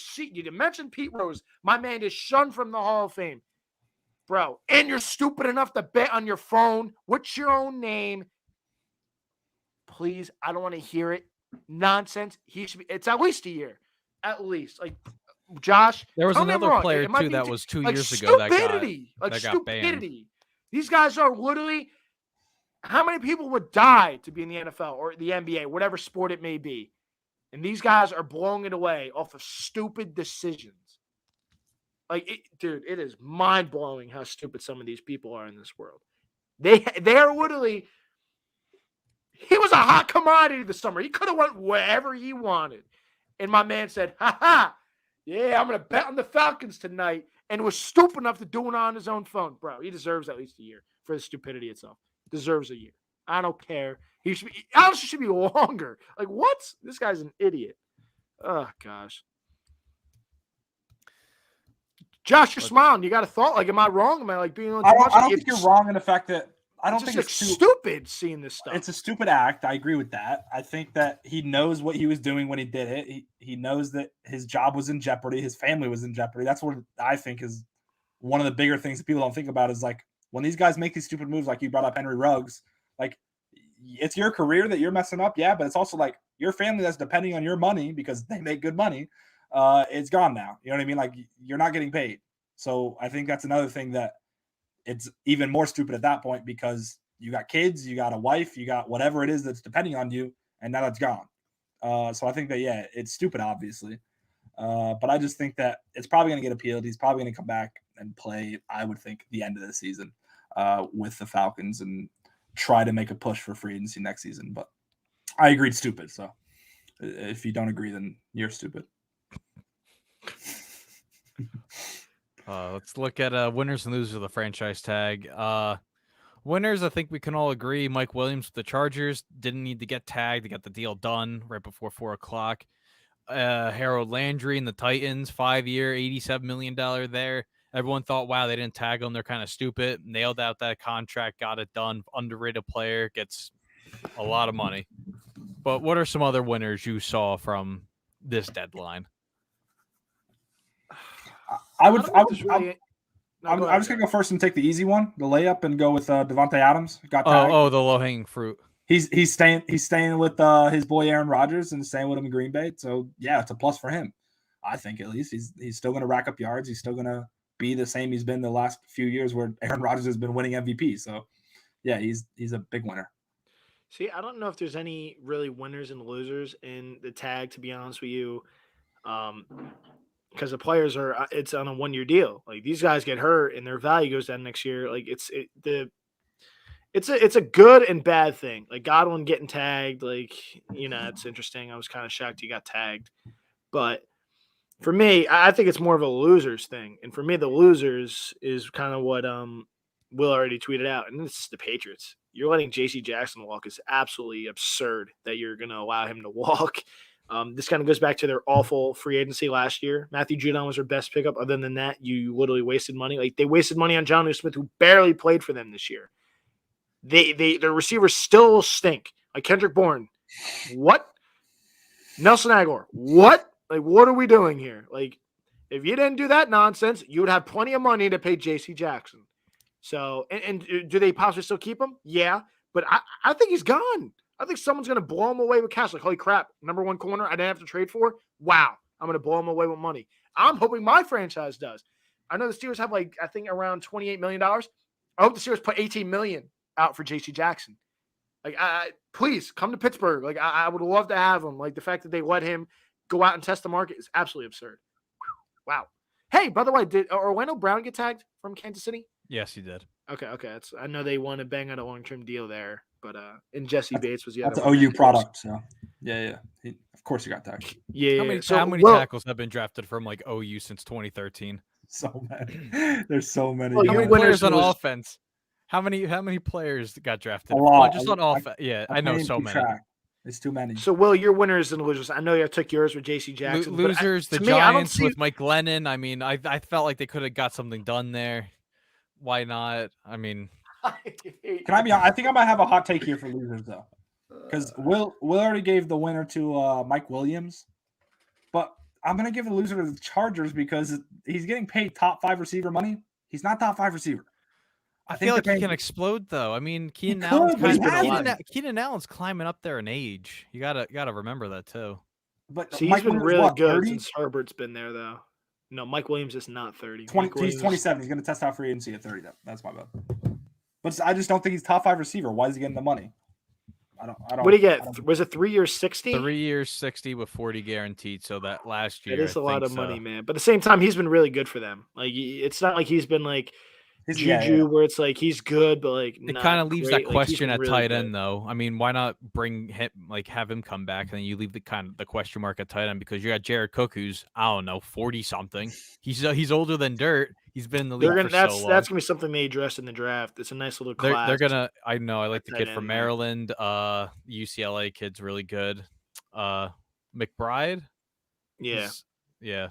mentioned Pete Rose. My man is shunned from the Hall of Fame. Bro, and you're stupid enough to bet on your phone. What's your own name? Please, I don't want to hear it. Nonsense. It's at least a year. At least. Like, Josh. There was another player, too, that was 2 years ago that got banned. These guys are literally, how many people would die to be in the NFL or the NBA, whatever sport it may be? And these guys are blowing it away off of stupid decisions. Like, it is mind-blowing how stupid some of these people are in this world. They are literally, he was a hot commodity this summer. He could have went wherever he wanted. And my man said, yeah, I'm going to bet on the Falcons tonight, and was stupid enough to do it on his own phone. Bro, he deserves at least a year for the stupidity itself. Deserves a year. I don't care. He honestly should be longer. Like, what? This guy's an idiot. Oh, gosh. Josh, you're smiling. You got a thought? Like, am I wrong? Am I like being? I don't think you're wrong in the fact that I don't think it's stupid seeing this stuff. It's a stupid act. I agree with that. I think that he knows what he was doing when he did it. He knows that his job was in jeopardy. His family was in jeopardy. That's what I think is one of the bigger things that people don't think about is like when these guys make these stupid moves, like you brought up Henry Ruggs, like it's your career that you're messing up. Yeah, but it's also like your family that's depending on your money because they make good money. It's gone now. You know what I mean? Like you're not getting paid. So I think that's another thing that it's even more stupid at that point because you got kids, you got a wife, you got whatever it is that's depending on you, and now it's gone. So I think that, yeah, it's stupid, obviously. But I just think that it's probably going to get appealed. He's probably going to come back and play, I would think, the end of the season with the Falcons and try to make a push for free agency next season. But I agree it's stupid. So if you don't agree, then you're stupid. Let's look at winners and losers of the franchise tag. Winners, I think we can all agree. Mike Williams with the Chargers didn't need to get tagged. They got the deal done right before 4 o'clock. Harold Landry and the Titans, 5-year, $87 million there. Everyone thought, wow, they didn't tag him. They're kind of stupid. Nailed out that contract, got it done. Underrated player, gets a lot of money. But what are some other winners you saw from this deadline? I'm just gonna go first and take the easy one, the layup, and go with Devontae Adams. Got tagged. The low-hanging fruit. He's staying with his boy Aaron Rodgers and staying with him in Green Bay. So yeah, it's a plus for him. I think at least he's still gonna rack up yards. He's still gonna be the same he's been the last few years where Aaron Rodgers has been winning MVP. So yeah, he's a big winner. See, I don't know if there's any really winners and losers in the tag, to be honest with you. Because the players it's on a 1-year deal. Like these guys get hurt and their value goes down next year. Like it's a good and bad thing. Like Godwin getting tagged, like, it's interesting. I was kind of shocked he got tagged. But for me, I think it's more of a losers thing. And for me, the losers is kind of what Will already tweeted out. And it's the Patriots. You're letting J.C. Jackson walk is absolutely absurd that you're going to allow him to walk. This kind of goes back to their awful free agency last year. Matthew Judon was their best pickup. Other than that, you literally wasted money. Like they wasted money on Jonnu Smith, who barely played for them this year. Their receivers still stink. Like Kendrick Bourne. What? Nelson Aguilar. What? Like, what are we doing here? Like, if you didn't do that nonsense, you would have plenty of money to pay J.C. Jackson. So, and do they possibly still keep him? Yeah, but I think he's gone. I think someone's going to blow him away with cash. Like, holy crap, number one corner I didn't have to trade for? Wow, I'm going to blow him away with money. I'm hoping my franchise does. I know the Steelers have, like, I think around $28 million. I hope the Steelers put $18 million out for J.C. Jackson. Like, please, come to Pittsburgh. Like, I would love to have him. Like, the fact that they let him go out and test the market is absolutely absurd. Wow. Hey, by the way, did Orlando Brown get tagged from Kansas City? Yes, he did. Okay. I know they want to bang out a long-term deal there, but and Jesse Bates was the other one. That's an OU product, so yeah. Of course, he got tagged. Yeah. How many tackles have been drafted from like OU since 2013? So many. There's so many. How many players on offense? How many players got drafted? A lot. Just on offense. Yeah, I know so many. It's too many. So, Will, your winners and losers. I know you took yours with J.C. Jackson. Losers, the Giants with Mike Glennon. I mean, I felt like they could have got something done there. Why not? I mean, can I be? I think I might have a hot take here for losers though, because Will already gave the winner to Mike Williams, but I'm gonna give the loser to the Chargers because he's getting paid top 5 receiver money. He's not top 5 receiver. I feel like he can explode though. I mean, Keenan Allen's climbing up there in age. You gotta remember that too. But he's been really good since Herbert's been there though. No, Mike Williams is not 30. He's 27. He's going to test out free agency at 30. That's my bad. But I just don't think he's top 5 receiver. Why is he getting the money? I don't. What did he get? Was it 3 years, 60? 3 years, 60 with 40 guaranteed. So that last year, it is a lot of money, man. But at the same time, he's been really good for them. Like it's not like he's been like Juju, where it's like he's good, but like it kind of leaves that question at tight end, though. I mean, why not bring him, like have him come back, and then you leave the question mark at tight end because you got Jared Cook, who's 40 something. He's older than dirt. He's been in the league for so long. That's gonna be something they address in the draft. It's a nice little class. They're gonna. I know. I like the kid from Maryland. UCLA kid's really good. McBride. Yeah. Yeah.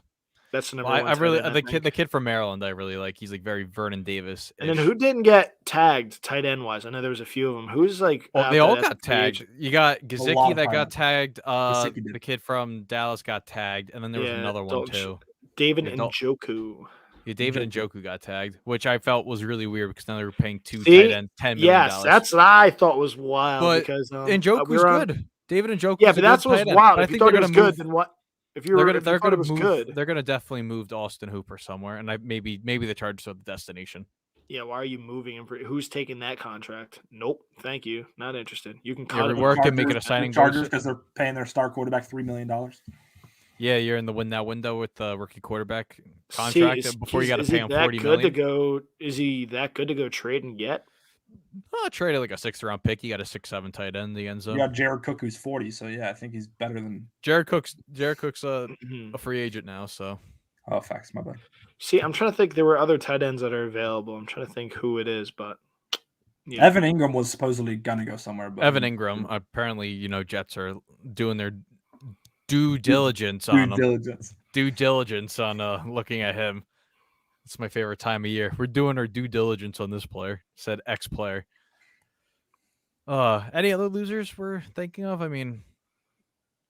That's the number one. I really the kid from Maryland. I really like. He's like very Vernon Davis. And then who didn't get tagged tight end wise? I know there was a few of them. Who's like? Well, they all got tagged. You got Gesicki that got tagged. The kid from Dallas got tagged, and then there was another one too. David Njoku. Yeah, David Njoku got tagged, which I felt was really weird because now they were paying tight ends $10 million. Yes, that's what I thought was wild. But because Njoku's good. David Njoku. Yeah, but that's what's wild. If you thought it was good, then what? They're going to definitely move to Austin Hooper somewhere, and maybe the Chargers are the destination. Yeah, why are you moving him? Who's taking that contract? Nope, thank you. Not interested. You can cut work and make it a signing. Chargers because they're paying their star quarterback $3 million. Yeah, you're in the win now window with the rookie quarterback contract before you got to pay him $40 million. Is he that good to go trade and get? Traded like a 6th round pick. You got a 6-7 tight end in the end zone. You got Jared Cook, who's 40. So yeah, I think he's better than Jared Cook's a free agent now. So facts, my bad. See, I'm trying to think. There were other tight ends that are available. I'm trying to think who it is, but yeah. Evan Ingram was supposedly gonna go somewhere. But Evan Ingram, apparently, Jets are doing their due diligence on him. diligence. Due diligence on looking at him. It's my favorite time of year. We're doing our due diligence on this player, said ex-player. Any other losers we're thinking of? I mean,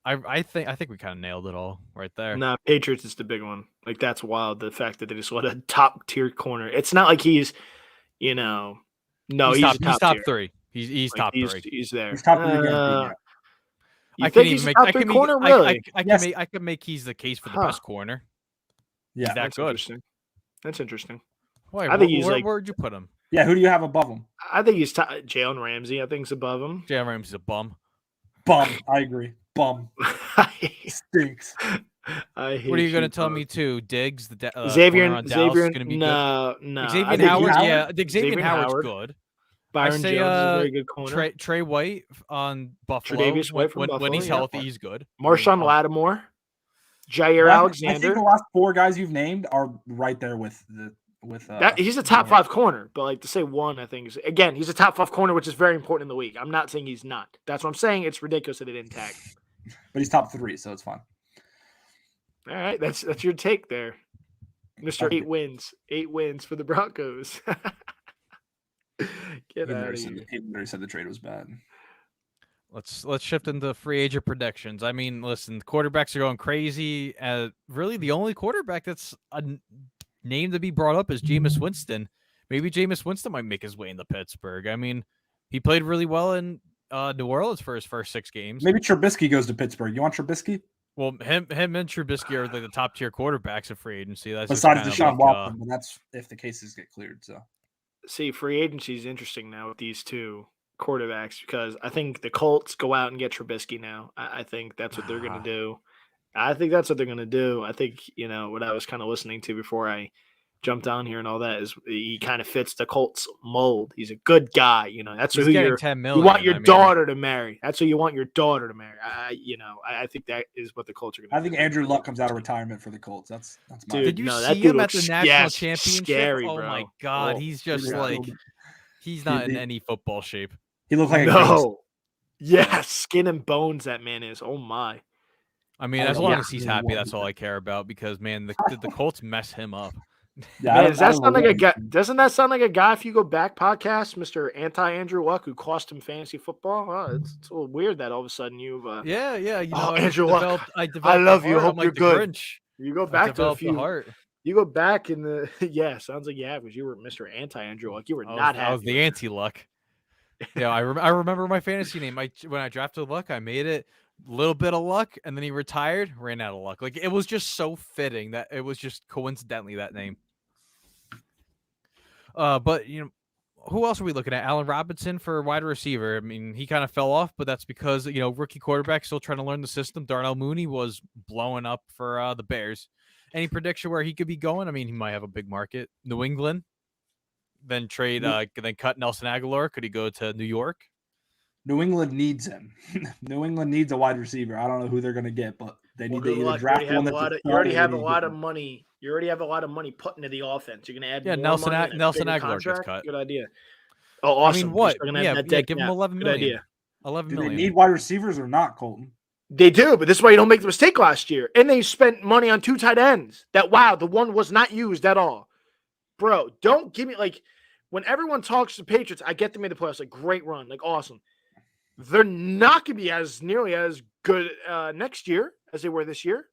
I think we kind of nailed it all right there. Nah, Patriots is the big one. Like, that's wild. The fact that they just let a top tier corner. It's not like he's, he's top tier. three. He's top three. He's there. He's top three again. You think he's a top three corner? Really? I can make he's the case for the best corner. Yeah, he's that that's good. Interesting. That's interesting. Wait, I think he's like. Where'd you put him? Yeah, who do you have above him? I think he's Jalen Ramsey. I think is above him. Jalen Ramsey's a bum. Bum. I agree. Bum. Stinks. I hate what are you going to tell me too? Diggs, Xavier going to be no. good. Xavier Howard, yeah. Xavier Howard's good. Byron Jones is a very good corner. Trey White on Buffalo. Tre'Davious White from Buffalo, when he's healthy, he's good. Marshawn Lattimore, Jair Alexander. I think the last four guys you've named are right there with he's a top 5 corner, but like to say one, I think again he's a top 5 corner, which is very important in the league. I'm not saying he's not. That's what I'm saying. It's ridiculous that they didn't tag him. But he's top 3, so it's fine. All right, that's your take there, Mr. 8 wins. 8 wins for the Broncos. Get out of here. He literally said the trade was bad. Let's shift into free agent predictions. I mean, listen, the quarterbacks are going crazy. Really, the only quarterback that's a name to be brought up is Jameis Winston. Maybe Jameis Winston might make his way into Pittsburgh. I mean, he played really well in New Orleans for his first 6 games. Maybe Trubisky goes to Pittsburgh. You want Trubisky? Well, him and Trubisky are like the top tier quarterbacks of free agency. That's besides Deshaun Watson, but that's if the cases get cleared. So, see, free agency is interesting now with these two quarterbacks because I think the Colts go out and get Trubisky now. I think that's what they're going to do. I think that's what they're going to do. I think, what I was kind of listening to before I jumped on here and all that is he kind of fits the Colts mold. He's a good guy. That's who you want your daughter to marry. That's who you want your daughter to marry. I think that is what the Colts are going to do. I think Andrew Luck comes out of retirement for the Colts. That's my Did you see him at the national championship? Scary, oh bro. my God. He's just he's not in any football shape. He looks like a ghost. Yeah, skin and bones that man is. Oh my. I mean, as long as he's happy, that's all I care about because, man, the Colts mess him up. Yeah, man, does that sound like a guy? Doesn't that sound like a guy? If you go back podcast, Mr. Anti-Andrew Luck, who cost him fantasy football. Oh, it's a little weird that all of a sudden you've. Andrew Luck. I love you. Hope you're good. You go back to a few. You go back in the. Yeah, sounds like because you were Mr. Anti-Andrew Luck. You were not happy. I was the anti-Luck. Yeah, I remember my fantasy name. When I drafted Luck, I made it. Little bit of luck, and then he retired, ran out of luck. Like, it was just so fitting that it was just coincidentally that name. But who else are we looking at? Allen Robinson for wide receiver. I mean, he kind of fell off, but that's because rookie quarterback still trying to learn the system. Darnell Mooney was blowing up for the Bears. Any prediction where he could be going? I mean, he might have a big market. New England, then then cut Nelson Aguilar. Could he go to New York? New England needs him. New England needs a wide receiver. I don't know who they're going to get, but they need to either draft one. You already have a lot of money. You already have a lot of money put into the offense. You're going to add Nelson Aguilar gets cut. Good idea. Oh, awesome. I mean, what? Give him 11 million. Good idea. 11 million. Do they need wide receivers or not, Colton? They do, but this is why you don't make the mistake last year. And they spent money on 2 tight ends. The one was not used at all. Bro, don't give me when everyone talks to the Patriots, I get them in the playoffs, great run, awesome. They're not going to be nearly as good next year as they were this year.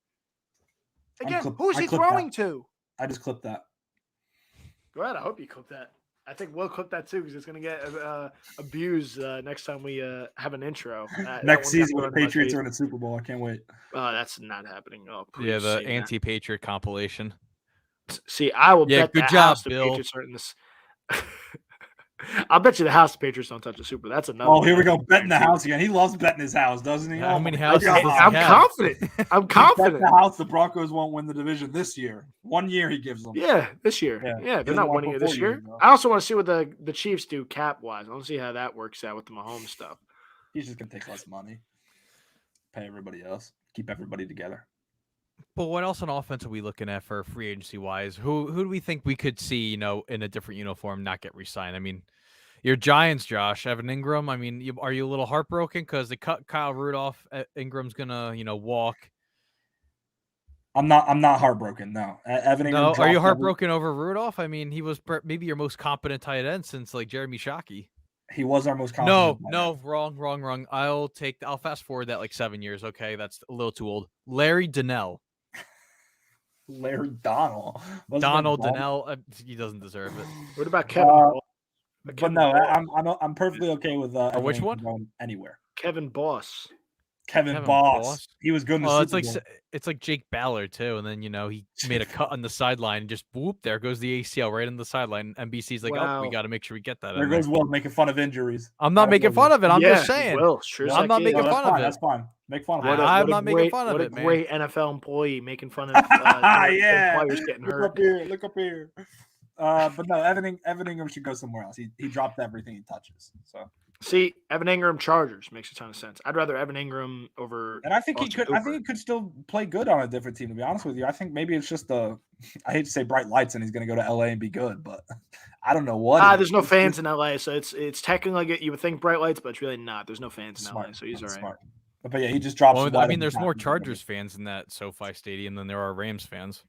Again, who is he throwing to? I just clipped that. Go ahead. I hope you clip that. I think we'll clip that too because it's going to get abused next time we have an intro. Next season when the Patriots are in the Super Bowl. I can't wait. That's not happening. Oh, yeah, the anti-Patriot compilation. See, I will bet good the job, house Bill. The Patriots are in this. I'll bet you the house the Patriots don't touch the Super. That's another. Oh, here we go. Betting the house again. He loves betting his house, doesn't he? How many houses? I'm confident. I'm confident. The house, the Broncos won't win the division this year. 1 year he gives them. Yeah, this year. Yeah, they're not winning it this year. I also want to see what the Chiefs do cap wise. I want to see how that works out with the Mahomes stuff. He's just gonna take less money, pay everybody else, keep everybody together. But what else on offense are we looking at for free agency wise? Who do we think we could see, in a different uniform not get re-signed? I mean, your Giants, Josh, Evan Ingram. I mean, are you a little heartbroken because they cut Kyle Rudolph? Ingram's gonna, walk. I'm not heartbroken. No, Evan Ingram. No, are you dropped heartbroken over Rudolph? I mean, he was maybe your most competent tight end since like Jeremy Shockey. He was our most competent. No, wrong. I'll fast forward that like 7 years. Okay, that's a little too old. Larry Donnell. Larry Donnell. Donald Donnell. He doesn't deserve it. What about Kevin? But no, I'm perfectly okay with which one? Going anywhere. Kevin Boss. Kevin Boss. He was good in the Super Bowl. It's like Jake Ballard too, and then he made a cut on the sideline and just whoop, there goes the ACL right on the sideline. NBC's like, oh, we got to make sure we get that. There goes Will making fun of injuries. I'm not making fun of it. I'm just saying. Will, sure I'm not making fun of it. That's fine. Make fun of it. I'm not making fun of it, man. What a great NFL employee making fun of players getting hurt. Look up here. But no, Evan Ingram should go somewhere else. He dropped everything he touches. So. See, Evan Ingram, Chargers makes a ton of sense. I'd rather Evan Ingram over. And I think he could. I think he could still play good on a different team. To be honest with you, I think maybe it's just I hate to say bright lights, and he's going to go to LA and be good, but I don't know what. There's no fans in LA, so it's technically like you would think bright lights, but it's really not. There's no fans in LA, so he's all right. Smart. But yeah, he just drops. Well, I mean, there's more Chargers fans in that SoFi Stadium than there are Rams fans.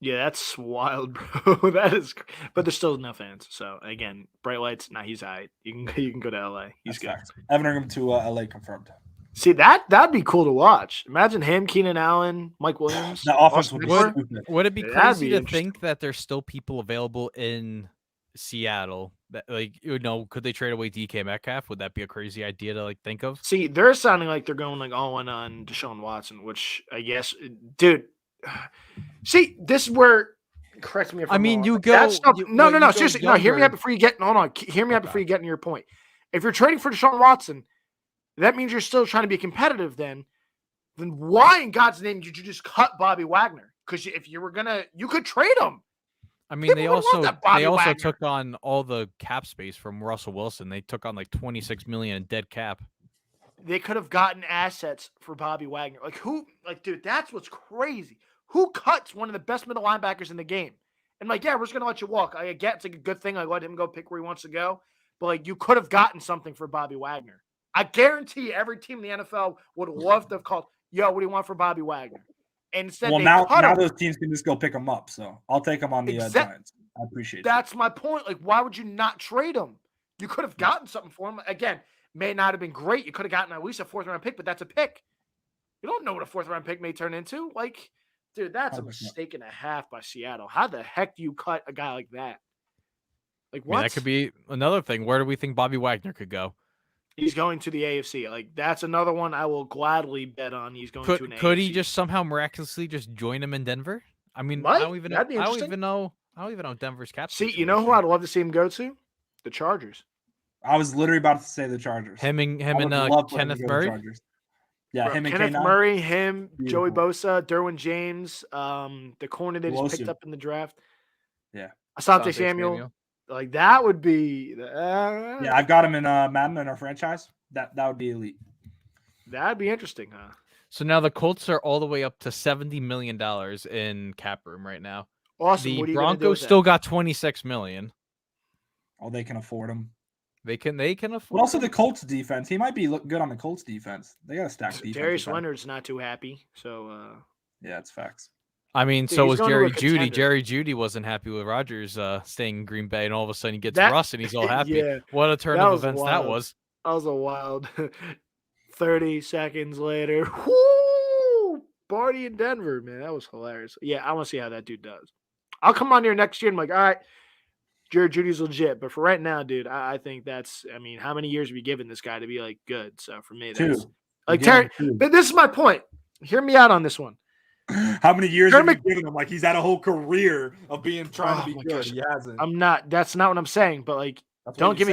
Yeah, that's wild, bro. That is, but there's still no fans. So again, bright lights. Nah, he's all right. You can go to LA. He's good. Facts. Evan Ingram to LA confirmed. See, that'd be cool to watch. Imagine him, Keenan Allen, Mike Williams. The offense would be stupid. Would it be crazy to think that there's still people available in Seattle that could they trade away DK Metcalf? Would that be a crazy idea to think of? See, they're sounding like they're going all in on Deshaun Watson, which I guess, dude. See, this is where. Correct me if I'm wrong. You go. No. Seriously, no. Hear me out before you get. Hold on. Hear me out before you get into your point. If you're trading for Deshaun Watson, that means you're still trying to be competitive. Then why in God's name did you just cut Bobby Wagner? Because if you were gonna, you could trade him. I mean, they also took on all the cap space from Russell Wilson. They took on like $26 million in dead cap. They could have gotten assets for Bobby Wagner. Dude, that's what's crazy. Who cuts one of the best middle linebackers in the game? And yeah, we're just gonna let you walk. I get it's a good thing. I let him go pick where he wants to go. But you could have gotten something for Bobby Wagner. I guarantee every team in the NFL would love to have called, yo, what do you want for Bobby Wagner? And instead, now those teams can just go pick him up. So I'll take him on the Giants. I appreciate that's my point. Why would you not trade him? You could have gotten something for him. Again, may not have been great. You could have gotten at least a 4th-round pick, but that's a pick. You don't know what a 4th-round pick may turn into. Dude, that's 100%. A mistake and a half by Seattle. How the heck do you cut a guy like that? What? That could be another thing. Where do we think Bobby Wagner could go? He's going to the AFC. That's another one I will gladly bet on. He's going to an AFC. Could he just somehow miraculously just join him in Denver? I mean, I don't even know Denver's cap. See, you know who I'd love to see him go to? The Chargers. I was literally about to say the Chargers. Him and Kenneth Murray. Yeah, him and Kenneth Murray, Joey Bosa, Derwin James, the corner they just picked up in the draft. Yeah. Asante Samuel. That would be. Yeah, I've got him in Madden in our franchise. That would be elite. That'd be interesting, huh? So now the Colts are all the way up to $70 million in cap room right now. Awesome. The Broncos still got $26 million. Oh, they can afford him. They can afford. But also the Colts defense. He might be good on the Colts defense. They got a stacked defense. Darius Leonard's not too happy. So yeah, it's facts. I mean, so was Jerry Jeudy. Jerry Jeudy wasn't happy with Rodgers staying in Green Bay, and all of a sudden he gets Russ, and he's all happy. Yeah, what a turn of events that was. That was a wild 30 seconds later. Whoo! Party in Denver, man. That was hilarious. Yeah, I want to see how that dude does. I'll come on here next year and I'm all right, Jerry Jeudy's legit. But for right now, dude, I think that's, how many years have you given this guy to be good? So for me, that's Terry. But this is my point. Hear me out on this one. How many years have you given him? He's had a whole career of trying to be good. Gosh. He hasn't. I'm not. That's not what I'm saying. But don't give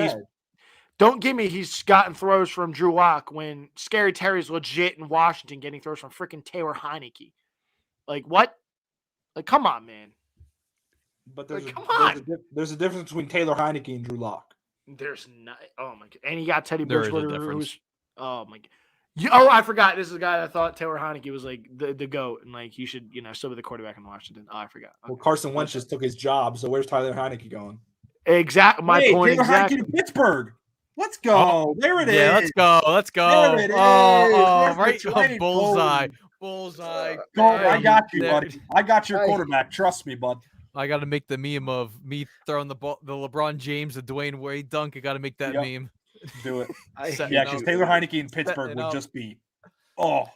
me he's gotten throws from Drew Lock when Scary Terry's legit in Washington getting throws from freaking Taylor Heineke. What? Come on, man. But there's a difference between Taylor Heineke and Drew Lock. There's not. Oh my god! And you got Teddy Bridgewater, who's oh my god. I forgot. This is a guy that thought Taylor Heineke was the GOAT and you should still be the quarterback in Washington. Oh, I forgot. Okay. Well, Carson Wentz just took his job, so where's Tyler Heineke going? Exactly. My point. Taylor Heineke to Pittsburgh. Let's go. There it is. Yeah, let's go. There it is. Oh, right. Bullseye. Bullseye. Colton, I Bang. got you, There- buddy. I got your Hey. quarterback. Trust me, bud. I got to make the meme of me throwing the ball, the LeBron James, the Dwayne Wade dunk. I got to make that Yep. meme. Do it. Setting Yeah, it because up. Taylor Heineke in Pittsburgh Setting would up. just be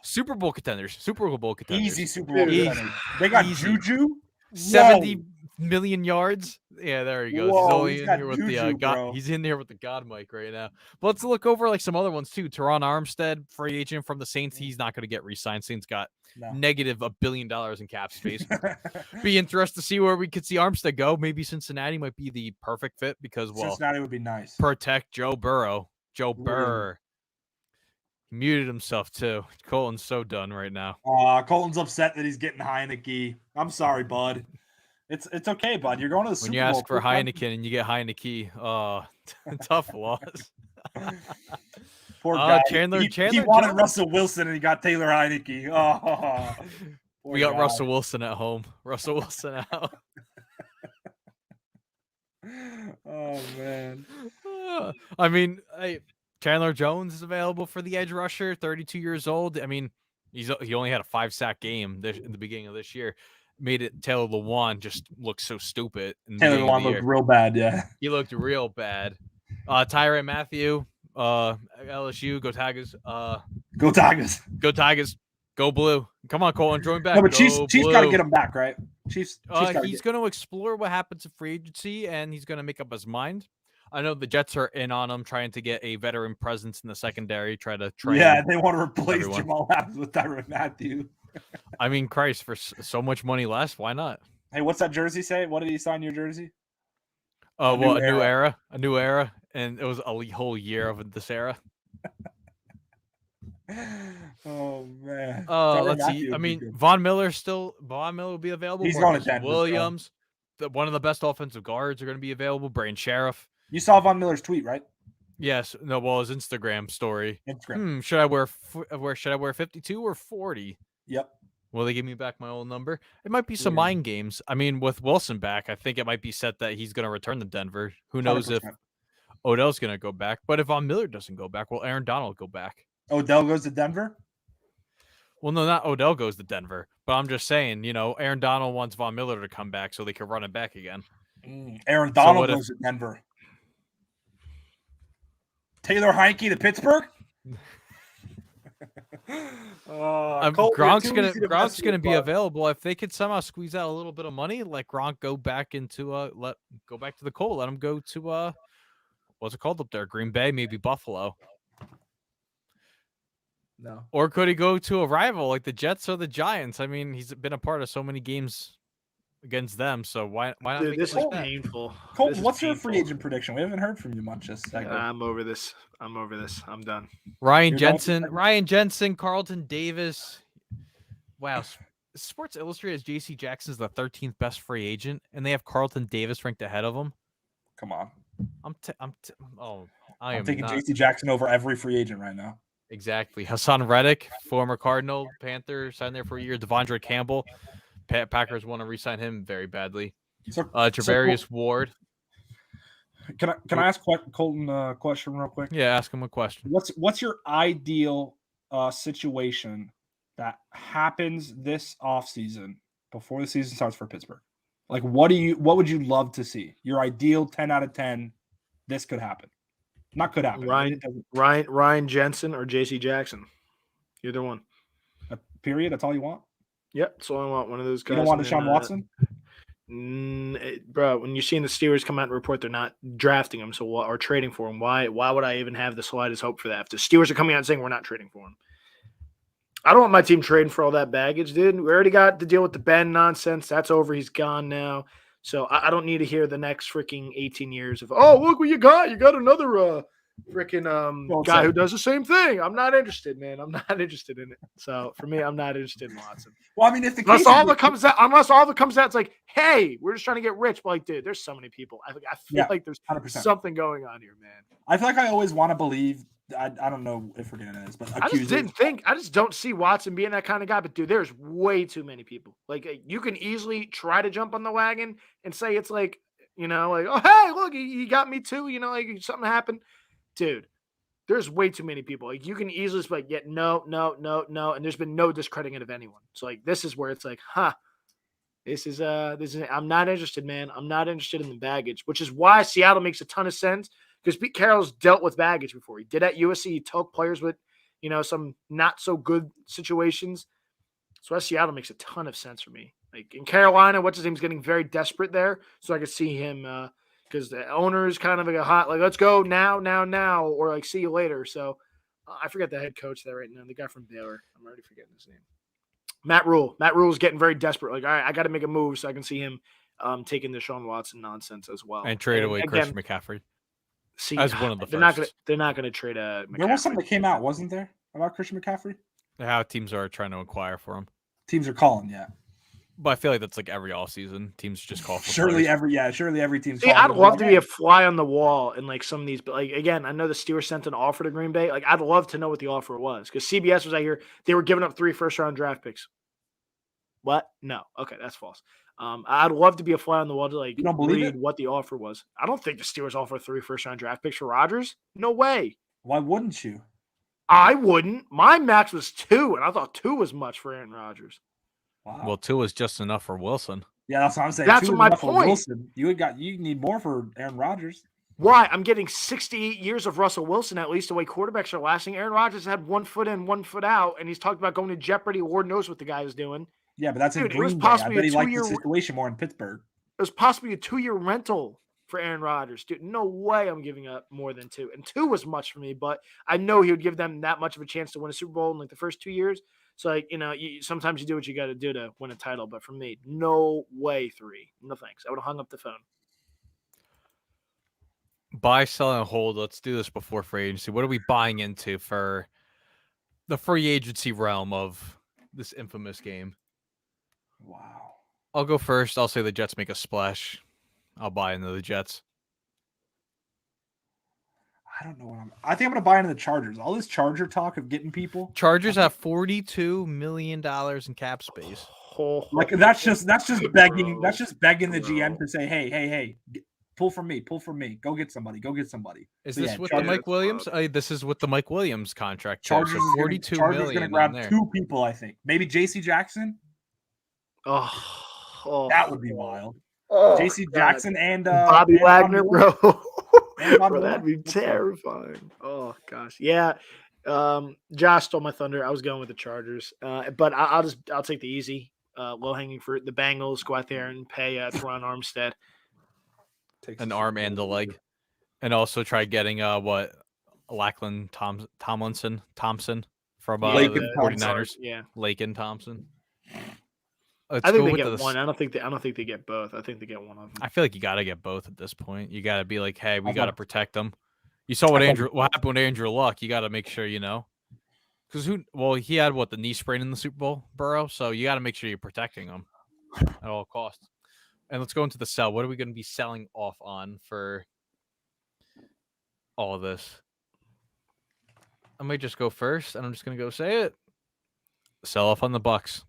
Super Bowl contenders. Super Bowl contenders. easy Super Bowl Easy. contenders. They got Easy. Juju. 70 million yards. Yeah, there he goes. Whoa, he's only he's in got here with the juju, God. bro. He's in here with the God mic right now. But let's look over like some other ones too. Teron Armstead, free agent from the Saints. He's not going to get re-signed. Saints got No. negative $1 billion in cap space. Be interested to see where we could see Armstead go. Maybe Cincinnati might be the perfect fit because Cincinnati would be nice. protect Joe Burrow. Joe Ooh. Burr. He muted himself too. Colton's so done right now. Colton's upset that he's getting Heineke. I'm sorry, bud. It's okay, bud. You're going to the Super When you Bowl. ask for Quit fighting- Heineken and you get Heineke, tough loss. Poor Oh, guy. Chandler- he Chandler wanted Jones. Russell Wilson and he got Taylor Heineke. Oh, poor We got guy. Russell Wilson at home. Russell Wilson out. Oh man. I mean, Chandler Jones is available for the edge rusher, 32 years old. I mean, he only had a 5-sack game in the beginning of this year. Made it Taylor Lewan just look so stupid. In the Taylor beginning of Lewan the looked year. real bad. Yeah. He looked real bad. Tyrann Mathieu, LSU, go Tigers. Go Tigers. Go Tigers. Go Blue. Come on, Colin, join back. No, but Go Chiefs got to Blue. get him back, right? Chiefs gotta He's going to explore what happens in free agency, and he's going to make up his mind. I know the Jets are in on him, trying to get a veteran presence in the secondary, try to train. Yeah, they want to replace everyone. Jamal Adams with Tyrann Mathieu. I mean, Christ, for so much money less, why not? Hey, what's that jersey say? What did he sign your jersey? Oh, A well, new a new era, and it was a whole year of this era. Oh man. Let's see. I mean, Von Miller will be available. He's going to Marcus Denver, bro. Williams, one of the best offensive guards are going to be available. Brain Sheriff. You saw Von Miller's tweet, right? Yes. No. Well, his Instagram story. Instagram. Should I wear 52 or 40? Yep. Will they give me back my old number? It might be some Yeah. mind games. I mean, with Wilson back, I think it might be set that he's going to return to Denver. Who knows if 100%. Odell's going to go back? But if Von Miller doesn't go back, will Aaron Donald go back? Odell goes to Denver? Well, no, not Odell goes to Denver. But I'm just saying, Aaron Donald wants Von Miller to come back so they can run it back again. Aaron Donald what if- goes to Denver. Taylor Heineke to Pittsburgh? Gronk's gonna be available if they could somehow squeeze out a little bit of money. Like Gronk go back into go back to the Colts. Let him go to what's it called up there? Green Bay, maybe Buffalo. No. Or could he go to a rival like the Jets or the Giants? I mean, he's been a part of so many games against them. So why not? Dude, make this it like is that? painful. Colton, This is what's your free painful. agent prediction? We haven't heard from you much this segment. I'm over this. I'm done. Ryan You're going to Jensen, Carlton Davis. Wow. Sports Illustrated has J.C. Jackson as the 13th best free agent, and they have Carlton Davis ranked ahead of him. Come on. I'm I'm taking not JC Jackson over every free agent right now. exactly. Hassan Reddick, former Cardinal, Panther, signed there for a year. Devondre Campbell, Packers want to re-sign him very badly. So, Travarius Ward. can I ask Colton a question real quick? Yeah, ask him a question. What's your ideal situation that happens this offseason before the season starts for Pittsburgh? Like, what would you love to see? Your ideal 10 out of 10. This could happen. Not could happen. Ryan Jensen or J.C. Jackson. Either one. Period. That's all you want. Yep, that's all I want. One of those guys. You don't want and then, Deshaun Watson? Bro, when you're seeing the Steelers come out and report they're not drafting him, or trading for him, why would I even have the slightest hope for that? If the Steelers are coming out and saying we're not trading for him, I don't want my team trading for all that baggage, dude. We already got to deal with the Ben nonsense. That's over. He's gone now. So I don't need to hear the next freaking 18 years of, oh, look what you got. You got another freaking guy who does the same thing. I'm not interested, man. I'm not interested in it. So for me, I'm not interested in Watson. Well, I mean, if the Unless case all that comes out, it's like, hey, we're just trying to get rich. But like, dude, there's so many people. I feel like there's 100%. something going on here, man. I feel like I always want to believe. I don't know if we're getting into this, but I just don't see Watson being that kind of guy. But dude, there's way too many people. Like you can easily try to jump on the wagon and say it's like, like, oh hey, look, he got me too. Like something happened, dude. there's way too many people. Like you can easily just be like, yeah, no, and there's been no discrediting of anyone. So like this is where it's like, this is I'm not interested, man. I'm not interested in the baggage, which is why Seattle makes a ton of sense because Pete Carroll's dealt with baggage before. He did at USC. He took players with, some not so good situations. So Seattle makes a ton of sense for me. Like in Carolina, what's his name's getting very desperate there, so I could see him because the owner is kind of like a hot, like let's go now, or like see you later. So I forget the head coach there right now, the guy from Baylor. I'm already forgetting his name. Matt Rule. Matt Rule's getting very desperate. Like, all right, I got to make a move, so I can see him taking the Deshaun Watson nonsense as well and trade away Christian McCaffrey. See, as one of the they're not gonna trade a. There was something that came out, wasn't there, about Christian McCaffrey? How teams are trying to inquire for him. Teams are calling, yeah. But I feel like that's like every offseason. Teams just call for surely players. every team. See, I'd love to be a fly on the wall in like some of these, but like again, I know the Steelers sent an offer to Green Bay. Like I'd love to know what the offer was because CBS was out here. They were giving up 3 first-round draft picks. What? No. Okay, that's false. I'd love to be a fly on the wall to like read what the offer was. I don't think the Steelers offer 3 first-round draft picks for Rodgers. No way. Why wouldn't you? I wouldn't. My max was 2, and I thought 2 was much for Aaron Rodgers. Wow. Well, 2 was just enough for Wilson. Yeah, that's what I'm saying. That's my point. Wilson. You need more for Aaron Rodgers. Why? I'm getting 68 years of Russell Wilson at least the way quarterbacks are lasting. Aaron Rodgers had 1 foot in, 1 foot out, and he's talked about going to Jeopardy. Lord knows what the guy is doing. Yeah, but that's in Green Bay. I bet he liked the situation more in Pittsburgh. It was possibly a 2-year rental for Aaron Rodgers. Dude, no way I'm giving up more than 2. And 2 was much for me, but I know he would give them that much of a chance to win a Super Bowl in like the first 2 years. So, like, sometimes you do what you got to do to win a title. But for me, no way 3. No thanks. I would have hung up the phone. Buy, sell, and hold. Let's do this before free agency. What are we buying into for the free agency realm of this infamous game? Wow. I'll go first. I'll say the Jets make a splash. I'll buy into the Jets. I don't know I think I'm gonna buy into the Chargers. All this Charger talk of getting people. Chargers have $42 million in cap space. Like that's just begging. That's just begging the GM to say, hey, pull from me. Go get somebody. Is so this with the Mike Williams? This is with the Mike Williams contract. Chargers so $42 million. Going to grab 2 people. I think maybe J.C. Jackson. Oh, that would be wild. J.C. Jackson and Bobby Wagner, bro. Bro, that'd be terrifying. Oh gosh, yeah. Josh stole my thunder. I was going with the Chargers, but I'll take the easy, low hanging fruit. The Bengals go out there and pay Teron Armstead. An arm and a leg, and also try getting Lackland Thompson from the 49ers. Yeah, Laken Thompson. I think they get one. I don't think they get both. I think they get one of them. I feel like you got to get both at this point. You got to be like, hey, we got to protect them. You saw what happened with Andrew Luck. You got to make sure because he had the knee sprain in the Super Bowl, Burrow. So you got to make sure you're protecting him at all costs. And let's go into the sell. What are we going to be selling off on for all of this? I might just go first, and I'm just going to go say it. Sell off on the Bucs.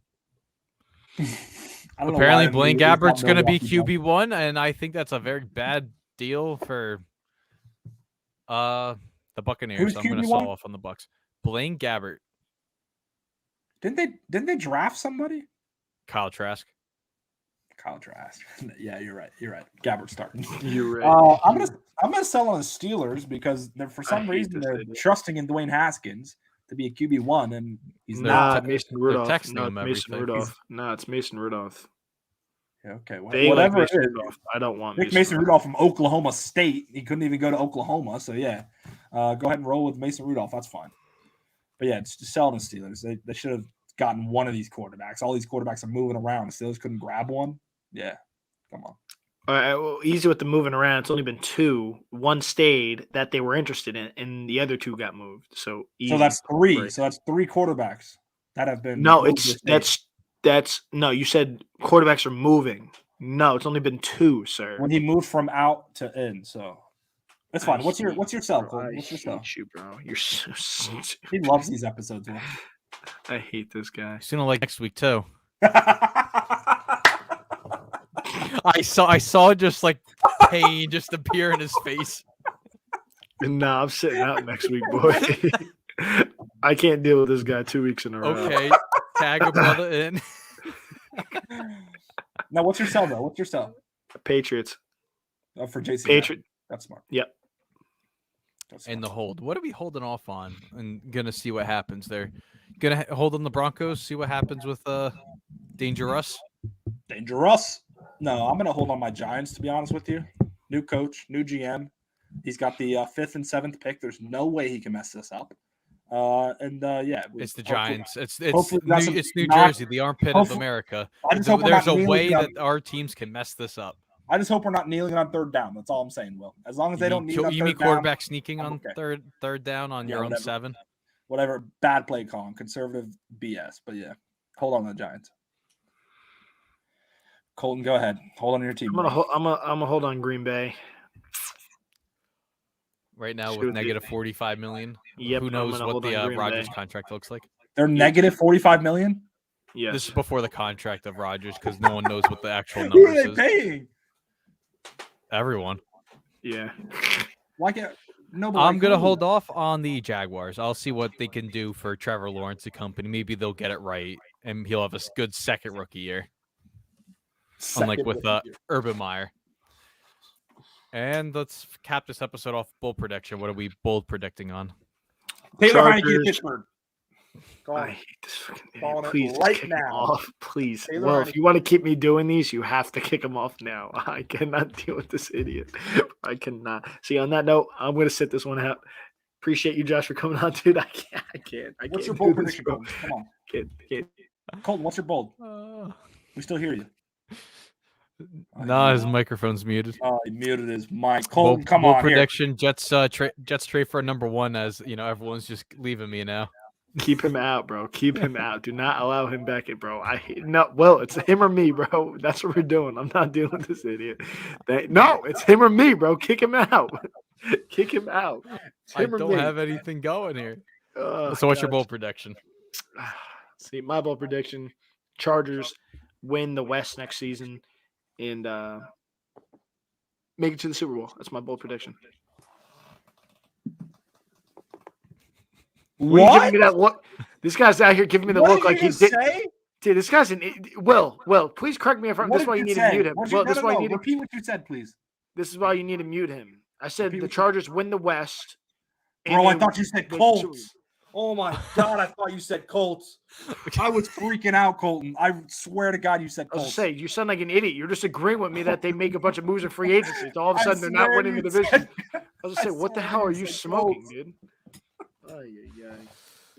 Apparently, Blaine Gabbert's going to be QB1, and I think that's a very bad deal for the Buccaneers. So I'm going to sell off on the Bucs. Blaine Gabbert. Didn't they draft somebody? Kyle Trask. Yeah, you're right. Gabbert's starting. You're right. I'm gonna sell on the Steelers because for some reason they're trusting in Dwayne Haskins to be a QB1, and he's not. Mason Rudolph. It's Mason Rudolph. Yeah, okay, whatever it is. Rudolph. I don't want Mason Rudolph from Oklahoma State. He couldn't even go to Oklahoma, so yeah, go ahead and roll with Mason Rudolph. That's fine. But yeah, just selling the Steelers. They should have gotten one of these quarterbacks. All these quarterbacks are moving around. The Steelers couldn't grab one. Yeah, come on. All right, well, easy with the moving around. It's only been 2. 1 stayed that they were interested in, and the other 2 got moved. So that's 3. Right. So that's 3 quarterbacks that have been. No, that's no. You said quarterbacks are moving. No, it's only been 2, sir. When he moved from out to in, so that's fine. What's your sell? What's your sell? You, bro. You're so stupid. He loves these episodes. Man. I hate this guy. He's gonna like next week too. I saw just like pain just appear in his face. Nah, I'm sitting out next week, boy. I can't deal with this guy 2 weeks in a row. Okay, tag a brother in. Now, what's your sell though? What's your sell? Patriots. For JC. Patriot. That's smart. Yep. That's And smart. the hold. What are we holding off on? And gonna see what happens there. Gonna hold on the Broncos. See what happens with Dangerous. Dangerous. No, I'm gonna hold on my Giants. To be honest with you, new coach, new GM. He's got the 5th and 7th pick. There's no way he can mess this up. Yeah, It's the Giants. It's hopefully New Jersey, the armpit of America. I just hope we're There's not a way kneeling that our teams can mess this up. I just hope we're not kneeling on 3rd down. That's all I'm saying, Will. As long as they don't kneel on 3rd You mean down, quarterback sneaking I'm on okay. third down on Yeah, your own whatever. 7? Whatever, bad play calling, conservative BS. But yeah, hold on to the Giants. Colton, go ahead. Hold on to your team. I'm gonna hold on Green Bay. Right now Shoot, with negative 45 million. Yep, Who I'm knows gonna what hold on the Green Rodgers Bay. contract looks like? They're negative 45 million. Yes. This is before the contract of Rodgers because no one knows what the actual Who are numbers they is. paying? Everyone. Yeah. Why can't nobody? I'm going to hold off on the Jaguars. I'll see what they can do for Trevor Lawrence and company. Maybe they'll get it right, and he'll have a good second rookie year, unlike with Urban Meyer. And let's cap this episode off bold prediction. What are we bold predicting on? Taylor Heineke Chargers. to Pittsburgh. Go I on. hate this fucking Calling idiot. it Please just right kick him now. off. Please. Taylor Well, Heineke. if you want to keep me doing these, you have to kick him off now. I cannot deal with this idiot. I cannot. See, on that note, I'm going to sit this one out. Appreciate you, Josh, for coming on, dude. I can't. What's your do bold this, prediction, bro. Colton? Come on, Can't. Colton. What's your bold? We still hear you. Nah, his microphone's muted. Oh, he muted his mic. Colton, Bold, come bold on prediction. Jets trade for number 1 as everyone's just leaving me now. Keep him out, bro. Keep him out. Do not allow him back in, bro. Well, it's him or me, bro. That's what we're doing. I'm not dealing with this idiot. No, it's him or me, bro. Kick him out. Kick him out. It's I him or don't me. have anything going here. Oh, So what's your gosh. bold prediction? See, my bold prediction: Chargers win the West next season and make it to the Super Bowl. That's my bold prediction. Were you giving me that look? This guy's out here giving me the What look did like you he did. say? Dude, this guy's an Will, please correct me if I'm. What This is why did you need say? to mute him. What'd Well, you- this is why you need to. Repeat what you said, please. This is why you need to mute him. I said Repeat the what you- Chargers win the West. and Bro, I they thought you said win Colts. Oh my God, I thought you said Colts. I was freaking out, Colton. I swear to God, you said I was Colts. gonna say, you sound like an idiot. You're just agreeing with me that they make a bunch of moves in free agency. So all of a I sudden they're not swear winning the you division. said- I was gonna say, what the swear hell you are you said smoking, Colts. dude?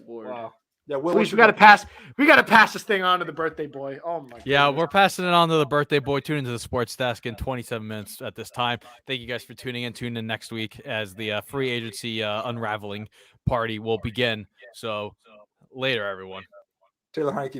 Lord. Wow. Yeah, Will, Please, we gotta pass. We gotta pass this thing on to the birthday boy. Oh my. Yeah, goodness. we're passing it on to the birthday boy. Tune into the sports desk in 27 minutes at this time. Thank you guys for tuning in. Tune in next week as the free agency unraveling party will begin. So later, everyone. Taylor Heineke.